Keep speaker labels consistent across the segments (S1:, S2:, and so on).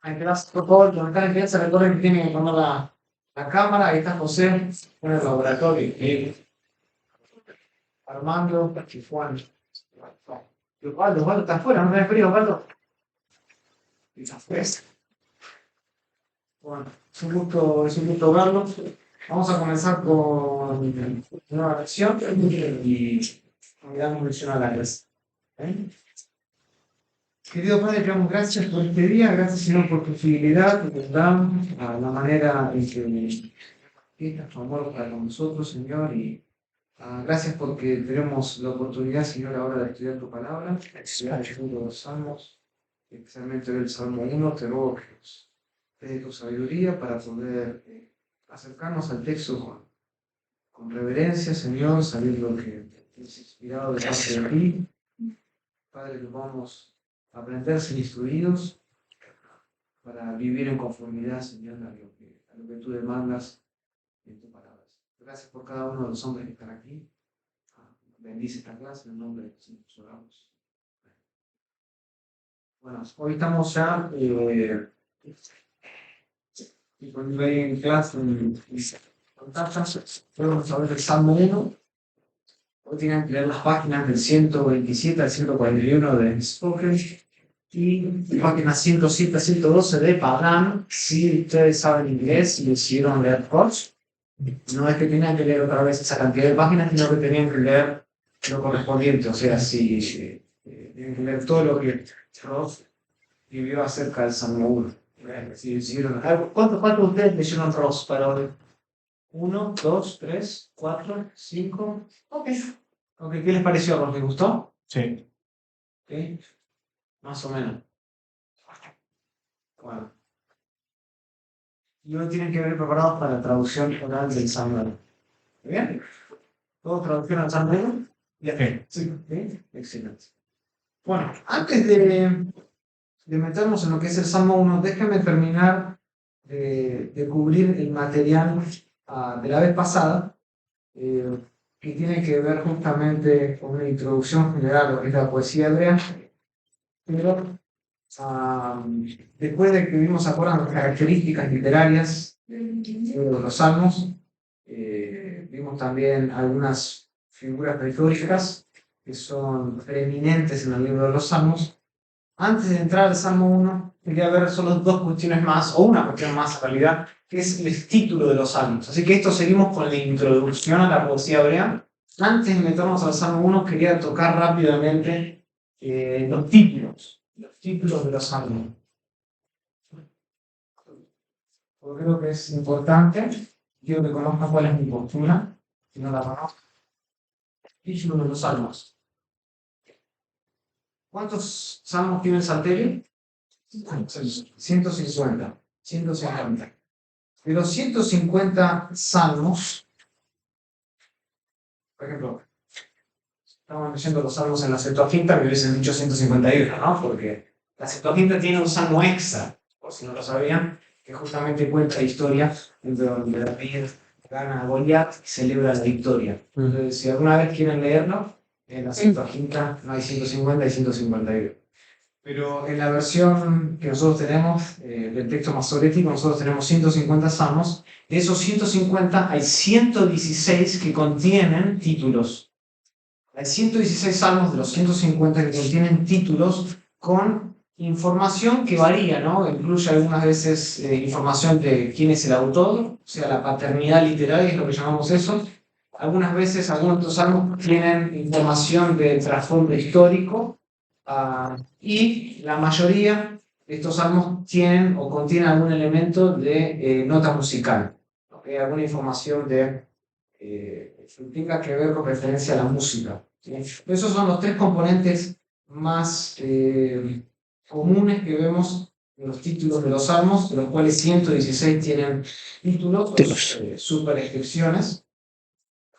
S1: Gracias, por favor, con cada empieza, recuerden que tienen que poner la cámara. Ahí está José en el laboratorio. Y Armando y Juan. Y Osvaldo está afuera, no me frío, Osvaldo. Y está afuera. Bueno, es un gusto verlos. Vamos a comenzar con una lección y damos lección a la clase. ¿Eh? Querido Padre, te damos gracias por este día, gracias Señor por tu fidelidad, tu bondad, a la manera en que manifiestas tu amor para con nosotros, Señor, y gracias porque tenemos la oportunidad, Señor, ahora de estudiar tu palabra, de estudiar los salmos, especialmente el Salmo 1, te ruego que nos dé tu sabiduría para poder acercarnos al texto con reverencia, Señor, sabiendo que es inspirado de parte de ti. Padre, que vamos a aprender ser instruidos para vivir en conformidad, Señor, a lo que tú demandas en tus palabras. Gracias por cada uno de los hombres que están aquí. Bendice esta clase en el nombre de Jesús. Oramos. Bueno, hoy estamos ya en clase vamos a ver el Salmo 1. Hoy tienen que leer las páginas del 127 al 141 de Spoken y páginas 107 a 112 de Pagan. Si ustedes saben inglés y decidieron leer Coach, no es que tenían que leer otra vez esa cantidad de páginas, sino que tenían que leer lo correspondiente. O sea, si tienen que leer todo lo que Ross vivió acerca del Salmo 1. Si decidieron, ¿cuántos de ustedes leyeron Ross para hoy? 1, 2, 3, 4, 5. Ok. ¿Qué les pareció, Ross? ¿Les gustó?
S2: Sí.
S1: ¿Sí? Más o menos. Bueno. Y hoy tienen que venir preparados para la traducción oral del Salmo. ¿Bien? ¿Todos traducción al Salmo?
S2: Sí.
S1: Sí. Excelente. Bueno, antes de meternos en lo que es el Salmo 1, déjenme terminar de cubrir el material de la vez pasada, que tiene que ver justamente con una introducción general a lo que es la poesía hebrea. Pero después de que vimos ahora las características literarias de los salmos, vimos también algunas figuras retóricas que son preeminentes en el libro de los salmos. Antes de entrar al Salmo 1, quería ver solo dos cuestiones más, o una cuestión más en realidad, que es el título de los salmos. Así que esto seguimos con la introducción a la poesía hebrea. Antes de meternos al Salmo 1, quería tocar rápidamente los títulos de los salmos. Porque creo que es importante, quiero que conozcan cuál es mi postura, si no la conozco. Títulos de los salmos. ¿Cuántos salmos tiene el Salterio? 150. De los 150 salmos, por ejemplo, estamos leyendo los salmos en la Septuaginta, me hubiesen dicho 151, ¿no? Porque la Septuaginta tiene un salmo extra, por si no lo sabían, que justamente cuenta la historia donde David gana a Goliat y celebra la victoria. Entonces, si alguna vez quieren leerlo, en la Septuaginta no hay 150, hay 151. Pero en la versión que nosotros tenemos, del texto masorético, nosotros tenemos 150 salmos. De esos 150 hay 116 que contienen títulos. Hay 116 salmos de los 150 que contienen títulos con información que varía, ¿no? Incluye algunas veces información de quién es el autor, o sea, la paternidad literaria es lo que llamamos eso. Algunas veces, algunos de estos salmos tienen información de trasfondo histórico. Y la mayoría de estos salmos tienen o contienen algún elemento de nota musical, ¿okay? Alguna información que tenga que ver con referencia a la música, ¿sí? Esos son los tres componentes más comunes que vemos en los títulos de los salmos, de los cuales 116 tienen títulos, superescripciones.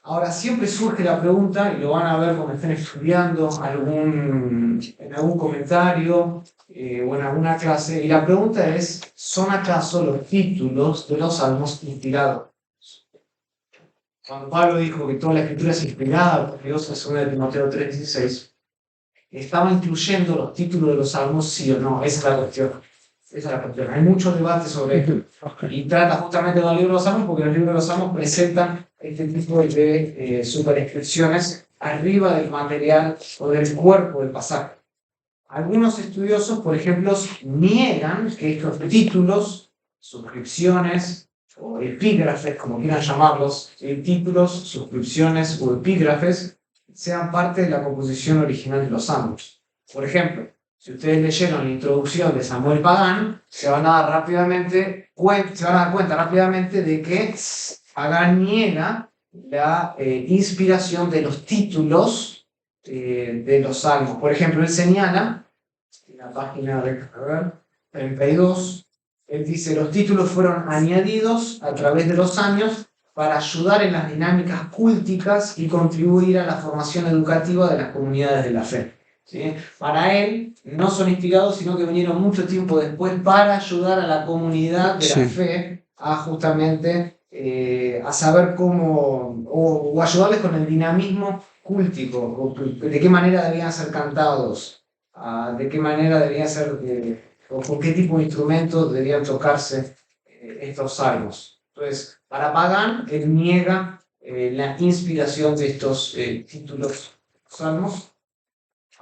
S1: Ahora, siempre surge la pregunta, y lo van a ver cuando estén estudiando en algún comentario o en alguna clase, y la pregunta es, ¿son acaso los títulos de los salmos inspirados? Cuando Pablo dijo que toda la escritura es inspirada por Dios en 2 Timoteo 3:16, ¿estaba incluyendo los títulos de los salmos, sí o no? Esa es la cuestión. Esa es la cuestión. Hay mucho debate sobre esto. Y trata justamente de los libros de los Salmos porque los libros de los Salmos presentan este tipo de superescripciones arriba del material o del cuerpo del pasaje. Algunos estudiosos, por ejemplo, niegan que estos títulos, suscripciones o epígrafes, como quieran llamarlos, títulos, suscripciones o epígrafes, sean parte de la composición original de los Salmos. Por ejemplo, si ustedes leyeron la introducción de Samuel Pagán, se van a dar cuenta rápidamente de que Pagán niega la inspiración de los títulos de los salmos. Por ejemplo, él señala, en la página 32, él dice, los títulos fueron añadidos a través de los años para ayudar en las dinámicas cúlticas y contribuir a la formación educativa de las comunidades de la fe. ¿Sí? Para él, no son inspirados, sino que vinieron mucho tiempo después para ayudar a la comunidad de la fe a justamente a saber cómo, o ayudarles con el dinamismo cúltico, de qué manera debían ser cantados, de qué manera debían ser, o con qué tipo de instrumentos debían tocarse estos salmos. Entonces, para Pagán, él niega la inspiración de estos títulos salmos.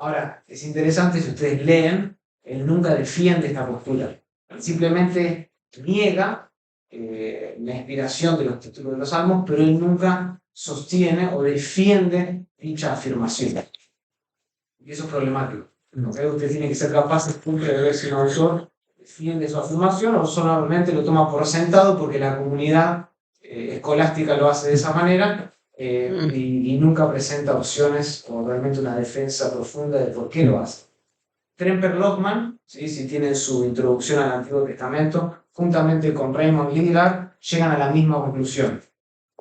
S1: Ahora, es interesante, si ustedes leen, él nunca defiende esta postura. Él simplemente niega la inspiración de los títulos de los salmos, pero él nunca sostiene o defiende dicha afirmación. Y eso es problemático. ¿Okay? Usted tiene que ser capaz de ver si un autor defiende su afirmación o solamente lo toma por sentado porque la comunidad escolástica lo hace de esa manera. Y nunca presenta opciones o realmente una defensa profunda de por qué lo hace. Tremper Lachmann, ¿sí? Si tienen su introducción al Antiguo Testamento, juntamente con Raymond Lillard, llegan a la misma conclusión.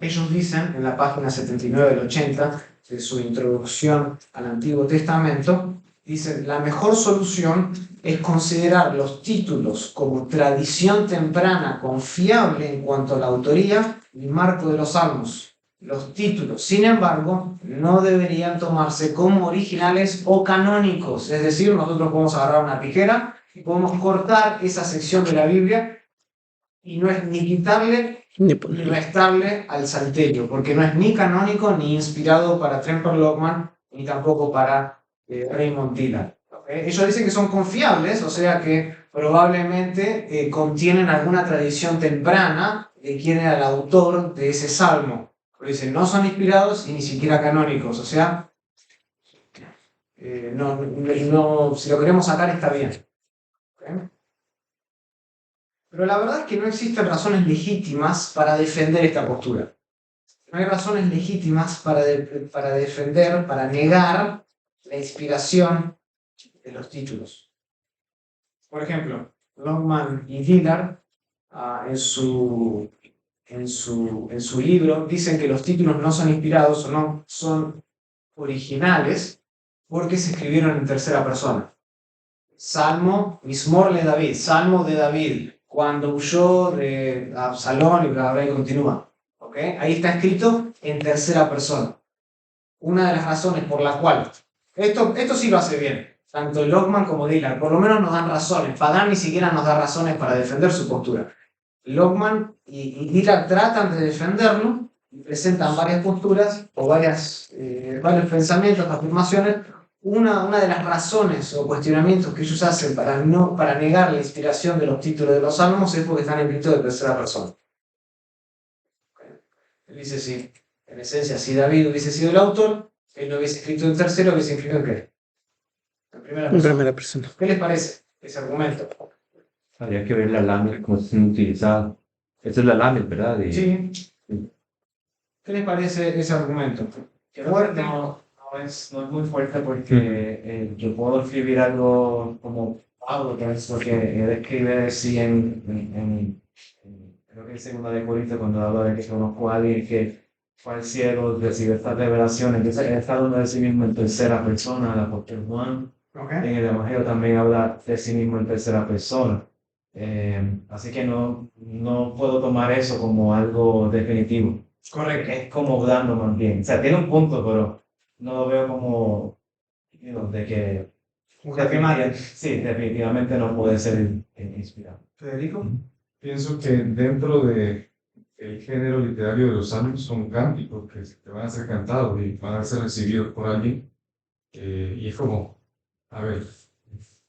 S1: Ellos dicen en la página 79 del 80 de su introducción al Antiguo Testamento, dicen, la mejor solución es considerar los títulos como tradición temprana confiable en cuanto a la autoría y marco de los salmos. Los títulos, sin embargo, no deberían tomarse como originales o canónicos. Es decir, nosotros podemos agarrar una tijera y podemos cortar esa sección de la Biblia y no es ni quitarle ni restarle al salterio, porque no es ni canónico ni inspirado para Tremper Lachmann ni tampoco para Raymond Dillard. ¿Okay? Ellos dicen que son confiables, o sea que probablemente contienen alguna tradición temprana de quién era el autor de ese salmo. Pero dicen, no son inspirados y ni siquiera canónicos, o sea, si lo queremos sacar está bien. ¿Okay? Pero la verdad es que no existen razones legítimas para defender esta postura. No hay razones legítimas para defender, para negar la inspiración de los títulos. Por ejemplo, Lachmann y Dillard, en su libro, dicen que los títulos no son inspirados o no son originales porque se escribieron en tercera persona. Salmo, Mismor le David, Salmo de David, cuando huyó de Absalón y bla, bla, y continúa. ¿Okay? Ahí está escrito en tercera persona. Una de las razones por la cual, esto sí lo hace bien, tanto Lachmann como Dillard, por lo menos nos dan razones. Pagán ni siquiera nos da razones para defender su postura. Lachmann y Dillard tratan de defenderlo y presentan varias posturas o varios pensamientos, afirmaciones. Una de las razones o cuestionamientos que ellos hacen para negar la inspiración de los títulos de los salmos es porque están escritos de tercera persona. Él dice, sí, en esencia, si David hubiese sido el autor, él no hubiese escrito en tercero, hubiese escrito en qué? En primera persona. ¿Qué les parece ese argumento?
S2: Habría que ver la lámina, cómo se utiliza. Esa es la lámina, ¿verdad?
S1: Sí. ¿Qué les parece ese argumento?
S3: Fuerte. No es muy fuerte porque yo puedo escribir algo como Pablo, que es lo que él escribe así creo que en 2 de Corintios cuando habla de que conozco a alguien que fue al cielo, recibe estas revelaciones, entonces él está hablando de sí mismo en tercera persona, el apóstol Juan.
S1: Okay.
S3: En el Evangelio también habla de sí mismo en tercera persona. Así que no puedo tomar eso como algo definitivo.
S1: Correcto.
S3: Es como dando más bien. O sea, tiene un punto, pero no lo veo como de que
S1: Un jaque mate.
S3: Sí, definitivamente no puede ser inspirado.
S1: Federico.
S4: Pienso que dentro de el género literario de los salmos son cánticos que te van a ser cantados y van a ser recibidos por alguien. Y es como, a ver,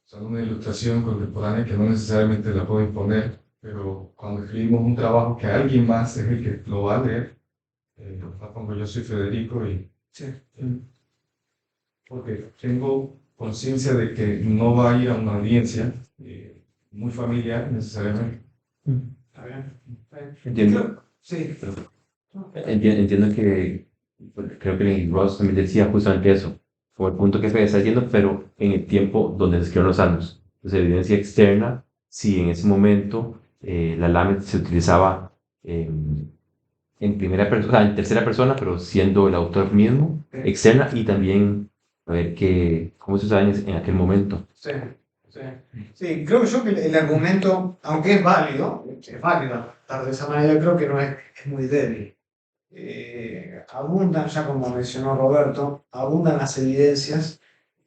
S4: son una ilustración contemporánea que no necesariamente la puedo imponer, pero cuando escribimos un trabajo que alguien más es el que lo va a leer, como yo soy Federico y
S1: Sí.
S4: porque tengo conciencia de que no va a ir a una audiencia muy familiar necesariamente.
S1: Está bien.
S2: Entiendo.
S1: Sí.
S2: Entiendo que, bueno, creo que Ross también decía justamente eso, como el punto que Fede está diciendo, pero en el tiempo donde se escribieron los salmos. Entonces, evidencia externa, sí, en ese momento la Lamed se utilizaba en primera persona, en tercera persona, pero siendo el autor mismo, externa, y también a ver cómo se usaba en aquel momento.
S1: Sí, sí. Sí, creo yo que el argumento, aunque es válido tratar de esa manera, creo que no es muy débil. Abundan, ya como mencionó Roberto, abundan las evidencias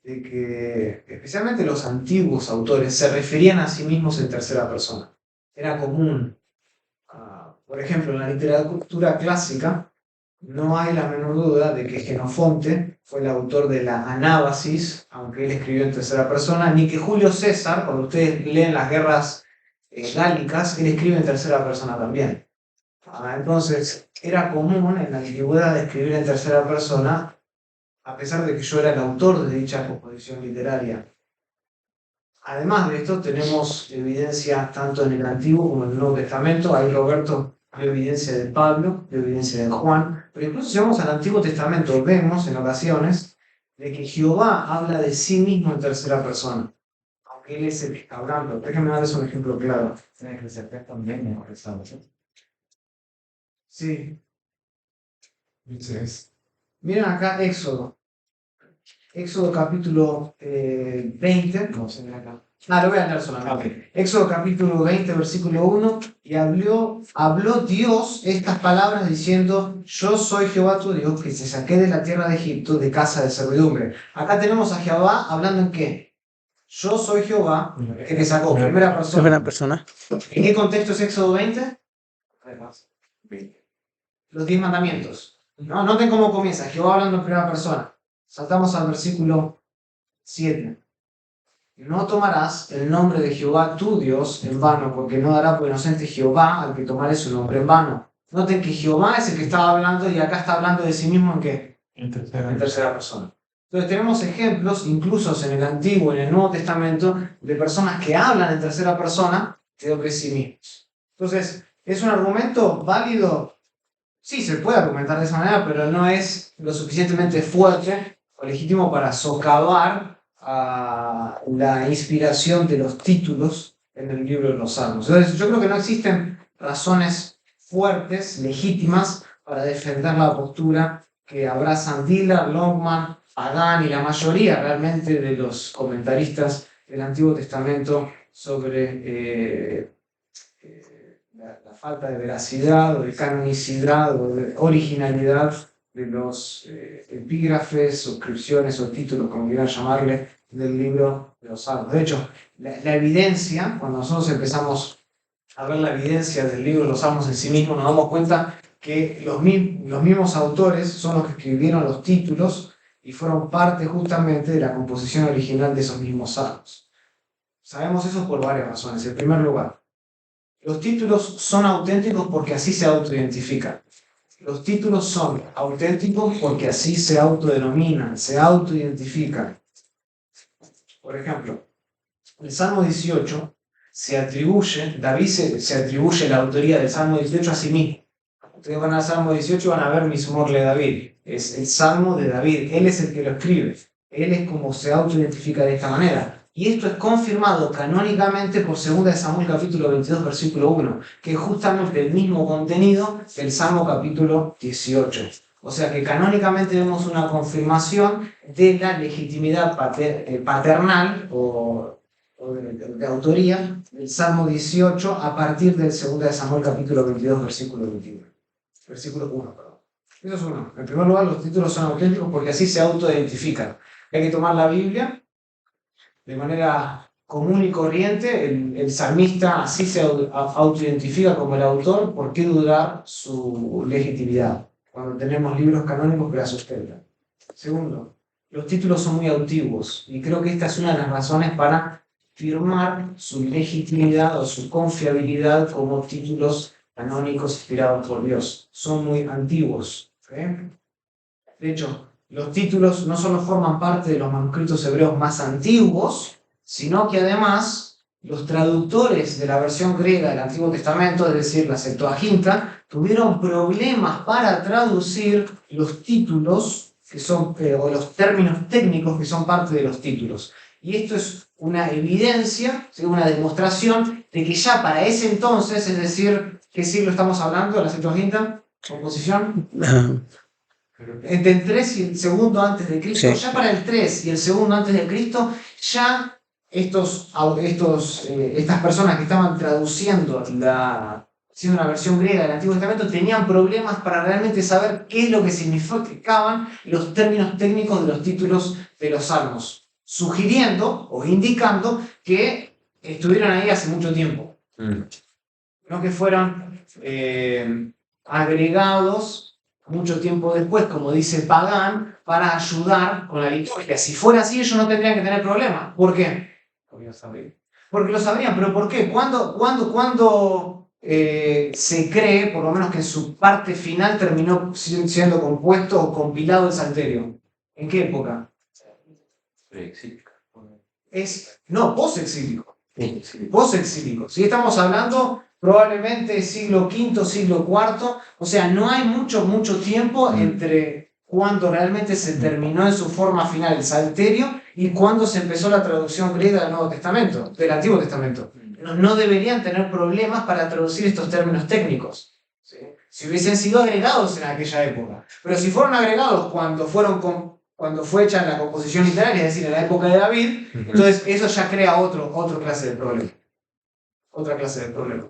S1: de que especialmente los antiguos autores se referían a sí mismos en tercera persona. Era común. Por ejemplo, en la literatura clásica no hay la menor duda de que Jenofonte fue el autor de la Anábasis, aunque él escribió en tercera persona, ni que Julio César, cuando ustedes leen las guerras gálicas, él escribe en tercera persona también. Entonces, era común en la antigüedad escribir en tercera persona, a pesar de que yo era el autor de dicha composición literaria. Además de esto, tenemos evidencia tanto en el Antiguo como en el Nuevo Testamento. Ahí Roberto dio evidencia de Pablo, dio evidencia de Juan. Pero incluso si vamos al Antiguo Testamento, vemos en ocasiones de que Jehová habla de sí mismo en tercera persona. Aunque él es el que está hablando. Déjenme darles un ejemplo claro.
S3: En Eclesiastés también me expresado, ¿sí?
S1: Sí.
S4: Entonces,
S1: Miren acá Éxodo. Éxodo capítulo 20.
S3: No se ve acá.
S1: Lo voy a leer solamente. Éxodo capítulo 20, versículo 1. Y habló Dios estas palabras diciendo: Yo soy Jehová tu Dios, que te saqué de la tierra de Egipto, de casa de servidumbre. Acá tenemos a Jehová hablando en qué. Yo soy Jehová, que te sacó. Primera persona. ¿En qué contexto es Éxodo 20? Los 10 mandamientos. No, noten cómo comienza. Jehová hablando en primera persona. Saltamos al versículo 7. No tomarás el nombre de Jehová tu Dios en vano, porque no dará por inocente Jehová al que tomare su nombre en vano. Noten que Jehová es el que estaba hablando y acá está hablando de sí mismo en qué? En tercera persona. Entonces tenemos ejemplos, incluso en el Antiguo y en el Nuevo Testamento, de personas que hablan en tercera persona de sí mismos. Entonces, ¿es un argumento válido? Sí, se puede argumentar de esa manera, pero no es lo suficientemente fuerte o legítimo para socavar la inspiración de los títulos en el libro de los Salmos. Entonces, yo creo que no existen razones fuertes, legítimas, para defender la postura que abrazan Dillard, Longman, Pagan y la mayoría realmente de los comentaristas del Antiguo Testamento sobre la falta de veracidad o de canonicidad o de originalidad de los epígrafes, suscripciones o títulos, como quieran llamarle, del libro de los Salmos. De hecho, la evidencia, cuando nosotros empezamos a ver la evidencia del libro de los Salmos en sí mismo, nos damos cuenta que los mismos autores son los que escribieron los títulos y fueron parte justamente de la composición original de esos mismos salmos. Sabemos eso por varias razones. En primer lugar, los títulos son auténticos porque así se autoidentifican. Los títulos son auténticos porque así se autodenominan, se autoidentifican. Por ejemplo, el Salmo 18 David se atribuye la autoría del Salmo 18 a sí mismo. Ustedes van al Salmo 18 y van a ver Mismor le David. Es el Salmo de David. Él es el que lo escribe. Él es como se autoidentifica de esta manera. Y esto es confirmado canónicamente por 2 Samuel capítulo 22, versículo 1, que es justamente el mismo contenido del Salmo capítulo 18. O sea que canónicamente vemos una confirmación de la legitimidad paternal o de autoría del Salmo 18 a partir del 2 Samuel capítulo 22, versículo 21. Versículo 1, perdón. Eso es uno. En primer lugar, los títulos son auténticos porque así se autoidentifican. Hay que tomar la Biblia de manera común y corriente, el salmista así se autoidentifica como el autor. ¿Por qué dudar su legitimidad cuando tenemos libros canónicos que la sustentan? Segundo, los títulos son muy antiguos y creo que esta es una de las razones para firmar su legitimidad o su confiabilidad como títulos canónicos inspirados por Dios. Son muy antiguos. ¿Okay? De hecho, los títulos no solo forman parte de los manuscritos hebreos más antiguos, sino que además los traductores de la versión griega del Antiguo Testamento, es decir, la Septuaginta, tuvieron problemas para traducir los títulos que son, o los términos técnicos que son parte de los títulos. Y esto es una evidencia, ¿sí? Una demostración de que ya para ese entonces, es decir, ¿qué siglo estamos hablando de la Septuaginta? ¿Composición? Entre el 3 y el segundo antes de Cristo, sí. Ya para el 3 y el segundo antes de Cristo, ya estas personas que estaban traduciendo haciendo una versión griega del Antiguo Testamento tenían problemas para realmente saber qué es lo que significaban los términos técnicos de los títulos de los salmos, sugiriendo o indicando que estuvieron ahí hace mucho tiempo, no que fueron agregados mucho tiempo después, como dice Pagán, para ayudar con la liturgia. Si fuera así, ellos no tendrían que tener problemas. ¿Por qué? Porque lo sabrían. ¿Pero por qué? ¿Cuándo se cree, por lo menos que en su parte final terminó siendo compuesto o compilado el Salterio? ¿En qué época?
S2: Preexílica.
S1: No, post-exílico. Post-exílico. Si estamos hablando probablemente siglo V, siglo IV, o sea, no hay mucho tiempo entre cuando realmente se terminó en su forma final el Salterio y cuando se empezó la traducción griega del Nuevo Testamento, del Antiguo Testamento. No deberían tener problemas para traducir estos términos técnicos, ¿sí? Si hubiesen sido agregados en aquella época. Pero si fueron agregados cuando fue hecha la composición literaria, es decir, en la época de David, entonces eso ya crea otra clase de problema. Otra clase de problema.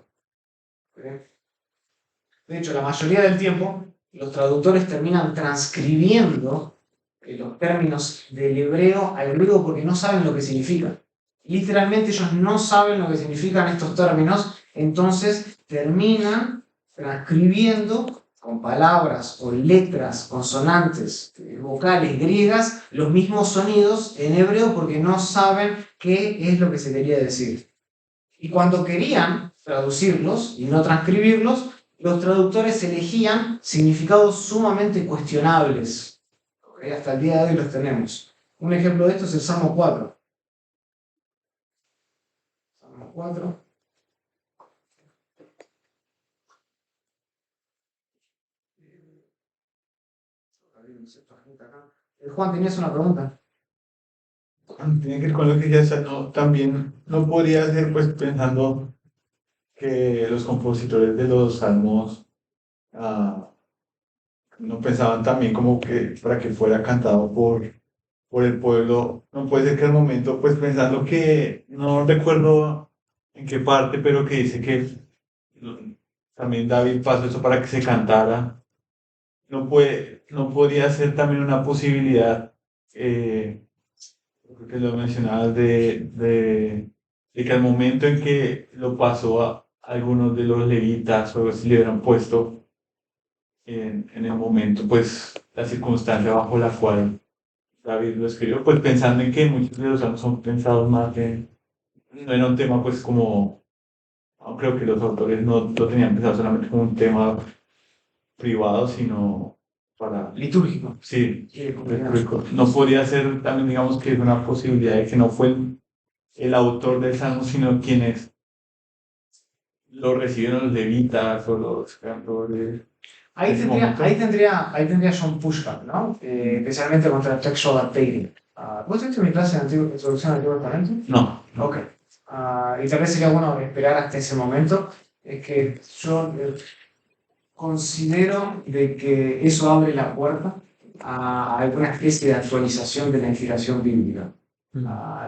S1: De hecho, la mayoría del tiempo, los traductores terminan transcribiendo los términos del hebreo al griego porque no saben lo que significan. Literalmente ellos no saben lo que significan estos términos, entonces terminan transcribiendo con palabras o letras, consonantes, vocales griegas, los mismos sonidos en hebreo porque no saben qué es lo que se quería decir. Y cuando querían traducirlos y no transcribirlos, los traductores elegían significados sumamente cuestionables. ¿Okay? Hasta el día de hoy los tenemos. Un ejemplo de esto es el Salmo 4. Salmo 4. Juan, ¿tenías una pregunta?
S5: Tiene que ver con lo que ya está, no, también no podría ser, pues, pensando que los compositores de los salmos no pensaban también como que para que fuera cantado por el pueblo. No puede ser que al momento, pues, pensando que, no recuerdo en qué parte, pero que dice que también David pasó eso para que se cantara. No podría ser también una posibilidad, creo que lo mencionabas, de que al momento en que lo pasó a algunos de los levitas o si le hubieran puesto en el momento, pues la circunstancia bajo la cual David lo escribió, pues pensando en que muchos de los salmos son pensados más no era un tema, pues como, no creo que los autores no lo tenían pensado solamente como un tema privado, sino para...
S1: Litúrgico.
S5: Sí, litúrgico. No podría ser también, digamos, que es una posibilidad de que no fue el autor del salmo, sino quienes lo recibieron, los levitas o los cantores.
S1: Ahí tendría John Pushkin, ¿no? Especialmente contra el textual updating. ¿Vos tuviste mi clase de introducción al Antiguo Testamento?
S5: No.
S1: Ok. Y tal vez sería bueno esperar hasta ese momento. Es que yo considero de que eso abre la puerta a alguna especie de actualización de la inspiración bíblica.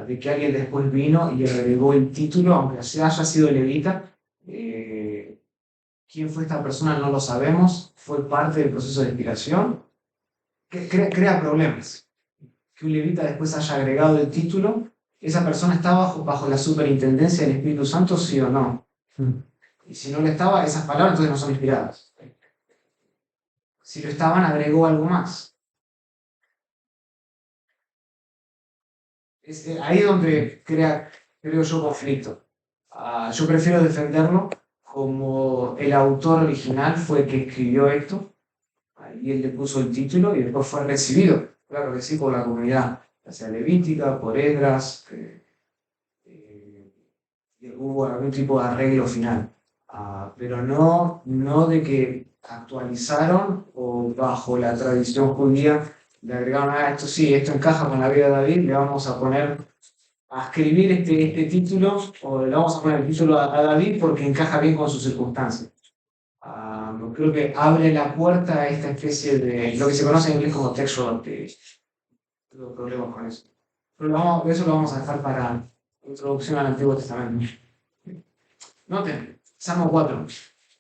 S1: De que alguien después vino y agregó el título, aunque haya sido levita. ¿Quién fue esta persona? No lo sabemos. Fue parte del proceso de inspiración. Crea problemas. Que un levita después haya agregado el título ¿esa persona está bajo la superintendencia del Espíritu Santo, sí o no? Y si no lo estaba, esas palabras entonces no son inspiradas. Si lo estaban, agregó algo más. Es ahí donde creo yo conflicto. Yo prefiero defenderlo como el autor original fue el que escribió esto, y él le puso el título y después fue recibido, claro que sí, por la comunidad, ya sea levítica, por Esdras, hubo algún tipo de arreglo final. Pero no de que actualizaron o bajo la tradición judía le agregaron, esto sí, esto encaja con la vida de David, le vamos a poner a escribir este título, o le vamos a poner el título a David porque encaja bien con sus circunstancias. Creo que abre la puerta a esta especie de lo que se conoce en inglés como textual activity. Tengo problemas con eso. Pero eso lo vamos a dejar para introducción al Antiguo Testamento. Noten, Salmo 4.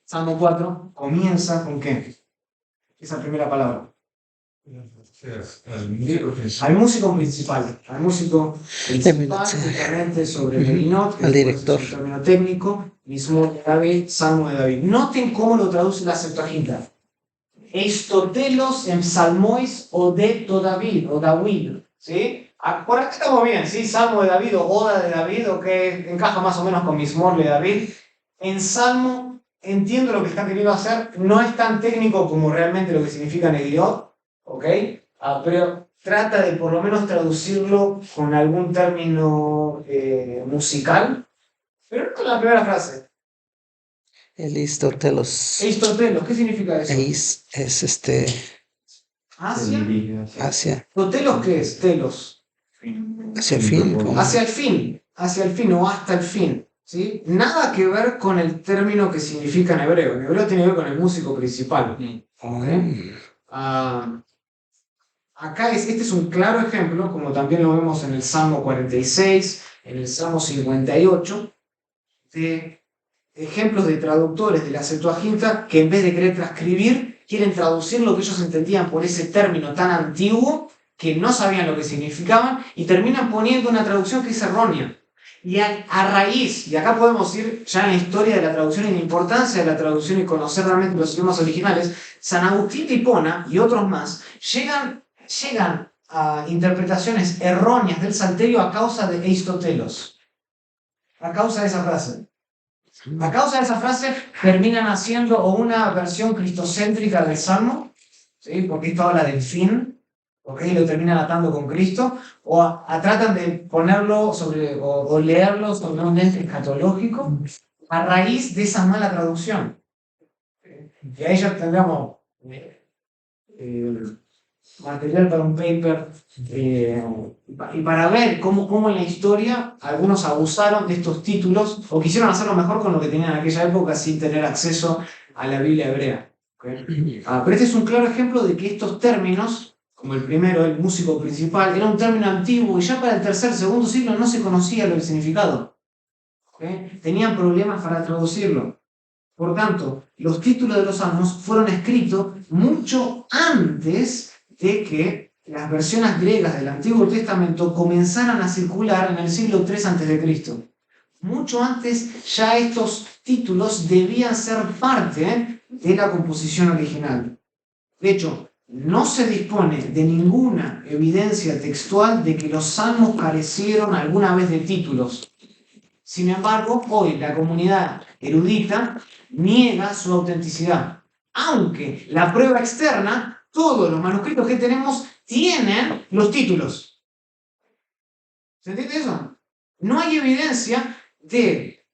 S1: Salmo 4 comienza con ¿qué? Esa primera palabra. Al músico principal, justamente sobre Melinot,
S6: al director.
S1: Es un término técnico, Mismor de David, Salmo de David. Noten cómo lo traduce la Septuaginta. Eistotelos en Salmois o de David, o David, ¿sí? Por acá estamos bien, ¿sí? Salmo de David o Oda de David, o que encaja más o menos con Mismor de David. En Salmo entiendo lo que está queriendo hacer, no es tan técnico como realmente lo que significa Negliot, ¿ok? Pero trata de por lo menos traducirlo con algún término musical, pero no con la primera frase.
S6: Eistotelos.
S1: Eistotelos, ¿qué significa eso?
S6: Eis es
S1: Hacia.
S6: hacia
S1: ¿Totelos qué es? Telos.
S6: el fin.
S1: Hacia el fin o hasta el fin. ¿Sí? Nada que ver con el término que significa en hebreo. En hebreo tiene que ver con el músico principal. Acá este es un claro ejemplo, como también lo vemos en el Salmo 46, en el Salmo 58, de ejemplos de traductores de la Septuaginta que en vez de querer transcribir, quieren traducir lo que ellos entendían por ese término tan antiguo, que no sabían lo que significaban, y terminan poniendo una traducción que es errónea. Y a raíz, y acá podemos ir ya en la historia de la traducción y en la importancia de la traducción y conocer realmente los idiomas originales, San Agustín de Hipona y otros más llegan a interpretaciones erróneas del Salterio a causa de Eistotelos, a causa de esa frase. A causa de esa frase terminan haciendo o una versión cristocéntrica del Salmo, ¿sí? Porque esto habla del fin, ¿okay? Lo terminan atando con Cristo, o tratan de ponerlo sobre, o leerlo sobre un ente escatológico a raíz de esa mala traducción. Y ahí ya tendríamos material para un paper, y para ver cómo en la historia algunos abusaron de estos títulos o quisieron hacerlo mejor con lo que tenían en aquella época sin tener acceso a la Biblia hebrea. ¿Okay? Pero este es un claro ejemplo de que estos términos, como el primero, el músico principal, era un término antiguo y ya para el tercer, segundo siglo no se conocía el significado. ¿Okay? Tenían problemas para traducirlo. Por tanto, los títulos de los salmos fueron escritos mucho antes de que las versiones griegas del Antiguo Testamento comenzaran a circular en el siglo III a.C. Mucho antes ya estos títulos debían ser parte de la composición original. De hecho, no se dispone de ninguna evidencia textual de que los salmos carecieron alguna vez de títulos. Sin embargo, hoy la comunidad erudita niega su autenticidad, aunque la prueba externa, todos los manuscritos que tenemos tienen los títulos. ¿Se entiende eso? No hay evidencia de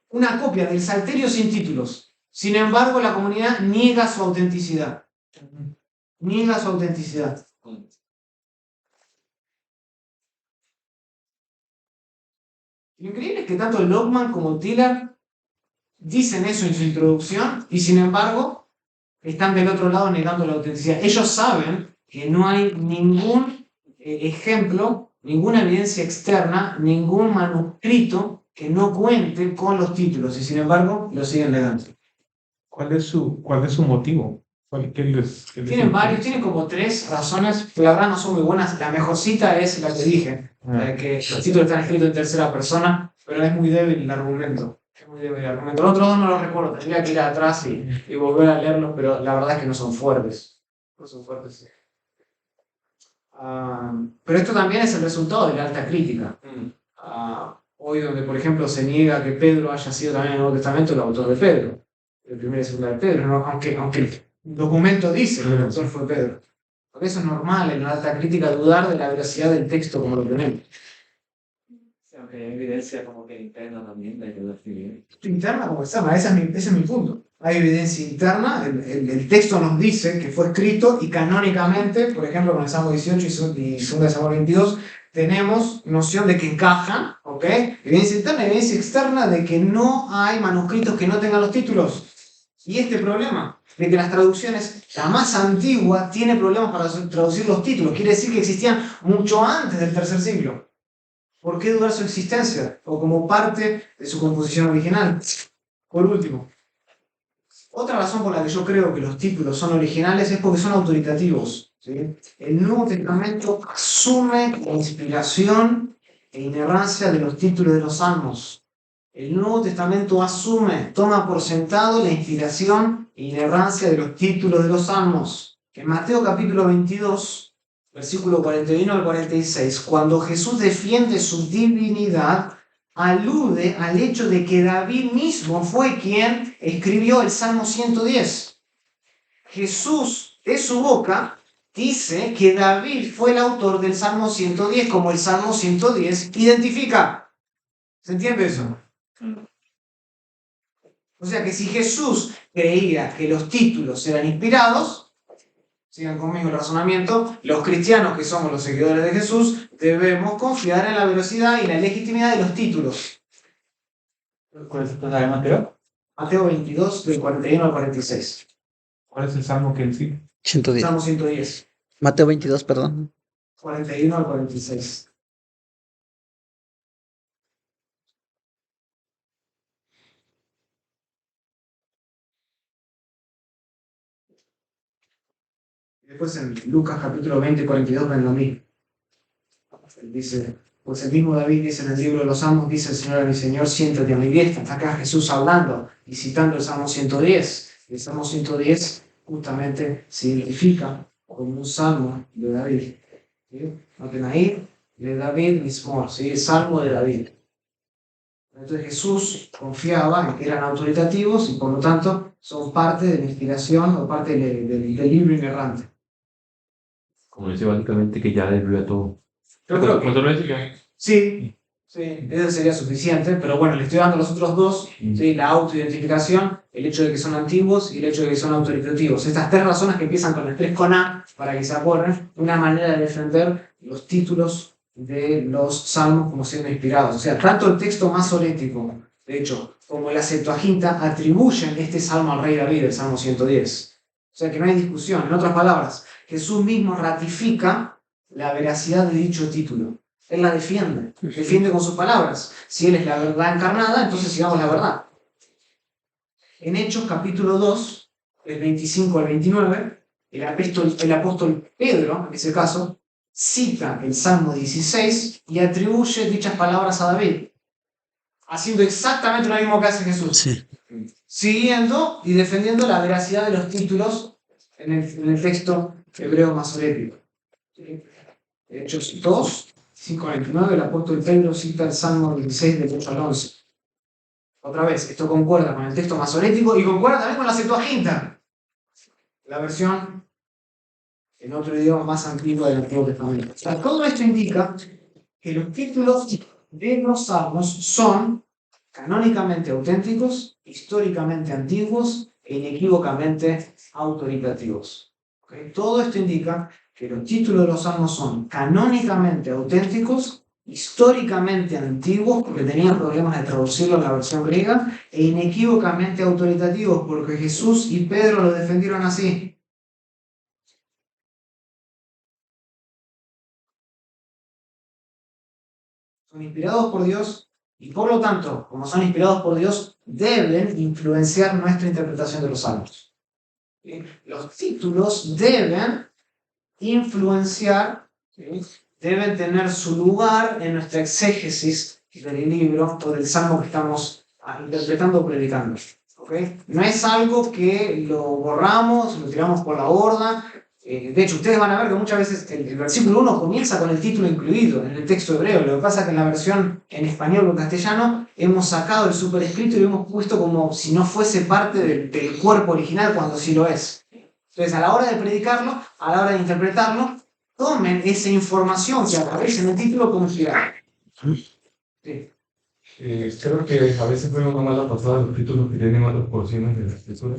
S1: una copia del Salterio sin títulos. Sin embargo, la comunidad niega su autenticidad. Niega su autenticidad. Lo increíble es que tanto Lockman como Tiller dicen eso en su introducción y sin embargo están del otro lado negando la autenticidad. Ellos saben que no hay ningún ejemplo, ninguna evidencia externa, ningún manuscrito que no cuente con los títulos y sin embargo lo siguen negando.
S7: ¿Cuál es su motivo?
S1: Tienen varios, tienen como tres razones, pero la verdad no son muy buenas. La mejorcita es la que dije, la de que los títulos están escritos en tercera persona, pero es muy débil el argumento. Es muy débil el argumento. Los otros dos no los recuerdo, tendría que ir atrás y volver a leerlos, pero la verdad es que no son fuertes. No son fuertes. Pero esto también es el resultado de la alta crítica. Hoy donde, por ejemplo, se niega que Pedro haya sido también en el Nuevo Testamento el autor de Pedro, el primero y segundo de Pedro, ¿no? aunque el documento dice que el autor fue Pedro. Porque eso es normal en la alta crítica dudar de la veracidad del texto como lo tenemos.
S3: Sí, aunque hay evidencia como que interna también de que lo escribí.
S1: Interna como externa, ese es mi punto. Hay evidencia interna, el texto nos dice que fue escrito y canónicamente, por ejemplo, con el Salmo 18 y 2 de Samuel 22, tenemos noción de que encajan, ¿ok? Evidencia interna y evidencia externa de que no hay manuscritos que no tengan los títulos. Y este problema de que las traducciones, la más antigua, tiene problemas para traducir los títulos, quiere decir que existían mucho antes del tercer siglo. ¿Por qué dudar su existencia? O como parte de su composición original. Por último, otra razón por la que yo creo que los títulos son originales es porque son autoritativos, ¿sí? El Nuevo Testamento asume la inspiración e inerrancia de los títulos de los salmos. El Nuevo Testamento asume, toma por sentado la inspiración e inerrancia de los títulos de los salmos. En Mateo capítulo 22, versículo 41 al 46, cuando Jesús defiende su divinidad, alude al hecho de que David mismo fue quien escribió el Salmo 110. Jesús, de su boca, dice que David fue el autor del Salmo 110, como el Salmo 110 identifica. ¿Se entiende eso? O sea que si Jesús creía que los títulos eran inspirados, sigan conmigo el razonamiento, los cristianos que somos los seguidores de Jesús debemos confiar en la veracidad y la legitimidad de los títulos.
S5: ¿Cuál es el pasaje de Mateo?
S1: Mateo 22, del 41 al 46.
S5: ¿Cuál es el salmo que él sigue?
S6: 110.
S1: Salmo 110,
S6: Mateo 22, perdón.
S1: 41 al 46. Después en Lucas capítulo 20, 42 ven lo mismo. Él dice, pues el mismo David dice en el libro de los Salmos, dice el Señor a mi Señor, siéntate a mi diestra. Está acá Jesús hablando y citando el Salmo 110. El Salmo 110 justamente se identifica como un salmo de David. ¿Sí? Noten ahí, de David mismo, ¿sí? El salmo de David. Entonces Jesús confiaba en que eran autoritativos y por lo tanto son parte de la inspiración o parte del libro inerrante.
S2: Como dice básicamente que ya desvió todo.
S1: Yo creo que
S2: Con solo eso ya.
S1: sí, eso sería suficiente, pero bueno, le estoy dando los otros dos, ¿sí? La autoidentificación, el hecho de que son antiguos y el hecho de que son autoritativos. Estas tres razones que empiezan con las tres con A, para que se acuerden, una manera de defender los títulos de los salmos como siendo inspirados. O sea, tanto el texto masorético, de hecho, como la Septuaginta atribuyen este salmo al rey David, el Salmo 110. O sea que no hay discusión. En otras palabras, Jesús mismo ratifica la veracidad de dicho título. Él la defiende con sus palabras. Si Él es la verdad encarnada, entonces sigamos la verdad. En Hechos capítulo 2, del 25 al 29, el apóstol Pedro, en ese caso, cita el Salmo 16 y atribuye dichas palabras a David, haciendo exactamente lo mismo que hace Jesús.
S6: Sí.
S1: Siguiendo y defendiendo la veracidad de los títulos en el texto hebreo masorético. ¿Sí? Hechos 2, 5 al 29, el apóstol Pedro cita el Salmo 16 del 8 al 11. Otra vez, esto concuerda con el texto masorético y concuerda también con la Septuaginta, la versión en otro idioma más antiguo del Antiguo Testamento. O sea, todo esto indica que los títulos de los salmos son canónicamente auténticos, históricamente antiguos e inequívocamente autoritativos. ¿Okay? Todo esto indica que los títulos de los salmos son canónicamente auténticos, históricamente antiguos, porque tenían problemas de traducirlo en la versión griega, e inequívocamente autoritativos, porque Jesús y Pedro lo defendieron así. Son inspirados por Dios y por lo tanto, como son inspirados por Dios, deben influenciar nuestra interpretación de los salmos. ¿sí? Los títulos deben influenciar, ¿sí? Deben tener su lugar en nuestra exégesis del libro o del salmo que estamos interpretando o predicando. ¿Okay? No es algo que lo borramos, lo tiramos por la borda. De hecho, ustedes van a ver que muchas veces el versículo 1 comienza con el título incluido en el texto hebreo. Lo que pasa es que en la versión en español o castellano hemos sacado el superescrito y lo hemos puesto como si no fuese parte del cuerpo original, cuando sí lo es. Entonces, a la hora de predicarlo, a la hora de interpretarlo, tomen esa información que aparece en el título como inspirada. Sí.
S4: Creo que a veces fue una mala pasada los títulos que tienen malas porciones de la escritura,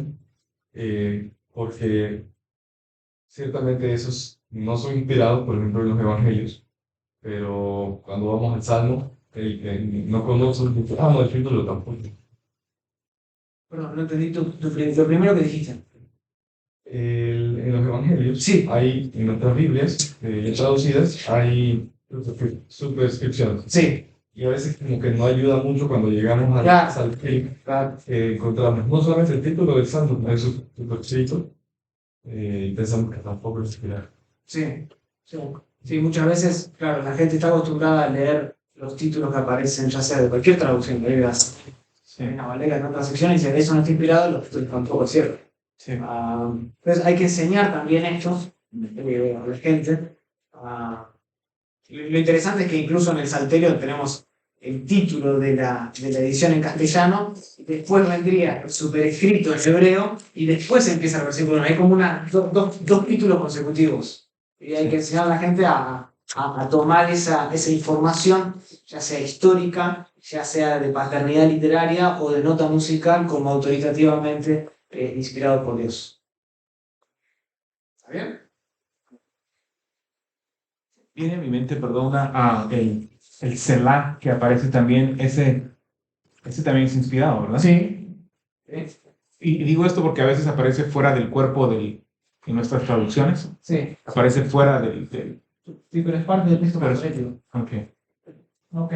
S4: porque ciertamente esos no son inspirados, por ejemplo, en los evangelios, pero cuando vamos al Salmo, el que no conoce el título tampoco.
S1: Perdón, no entendí lo primero que dijiste.
S4: En los evangelios,
S1: Sí.
S4: hay, en nuestras Biblias traducidas, hay superscripciones.
S1: Sí.
S4: Y a veces como que no ayuda mucho cuando llegamos al
S1: Claro.
S4: Salterio, encontramos no solamente el título del santo, sino el superescrito, y pensamos que tampoco es inspirado.
S1: Sí. Sí. Sí, muchas veces, claro, la gente está acostumbrada a leer los títulos que aparecen, ya sea de cualquier traducción, de Reina Valera en otras secciones, y si eso no está inspirado, los títulos tampoco es cierto.
S5: Sí.
S1: Entonces hay que enseñar también esto a la gente. Lo interesante es que incluso en el Salterio tenemos el título de la edición en castellano, después vendría el superescrito en hebreo y después empieza el versículo 1. Hay como dos títulos consecutivos. Y hay que enseñar a la gente a tomar esa información, ya sea histórica, ya sea de paternidad literaria o de nota musical, como autoritativamente inspirado por Dios. ¿Está bien?
S7: Viene a mi mente, perdona, el Selah que aparece también, ese también es inspirado, ¿verdad?
S1: Sí.
S7: Y digo esto porque a veces aparece fuera del cuerpo en nuestras traducciones.
S1: Sí.
S7: Aparece fuera del...
S1: Sí, pero es parte del texto
S7: Pero-
S1: profético.
S7: Ok.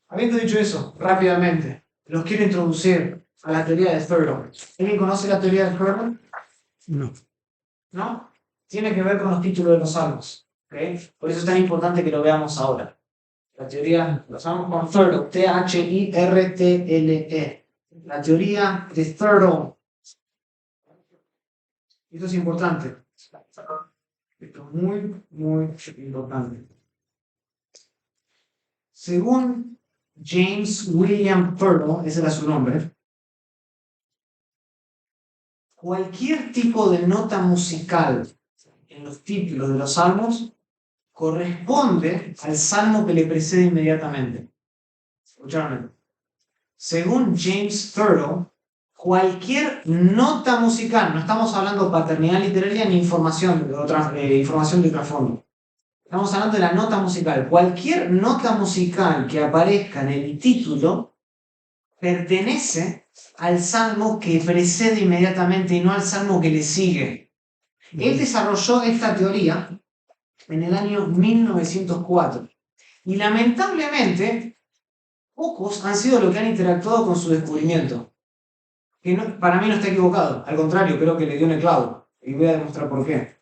S1: Habiendo dicho eso, rápidamente, los quiero introducir a la teoría de Thurston. ¿Alguien conoce la teoría de Thurston?
S6: No.
S1: ¿No? Tiene que ver con los títulos de los salmos. ¿Okay? Por eso es tan importante que lo veamos ahora. La teoría, lo salmos con Thurston, Thirtle. La teoría de Thurston. Esto es importante. Esto es muy, muy importante. Según James William Thurston, ese era su nombre, cualquier tipo de nota musical en los títulos de los salmos corresponde al salmo que le precede inmediatamente. ¿Escucharon? Según James Thurston, cualquier nota musical, no estamos hablando de paternidad literaria ni información de trasfondo. Estamos hablando de la nota musical. Cualquier nota musical que aparezca en el título pertenece al salmo que precede inmediatamente y no al salmo que le sigue. Él desarrolló esta teoría en el año 1904 y lamentablemente pocos han sido los que han interactuado con su descubrimiento. Que para mí no está equivocado, al contrario, creo que le dio en el clavo y voy a demostrar por qué.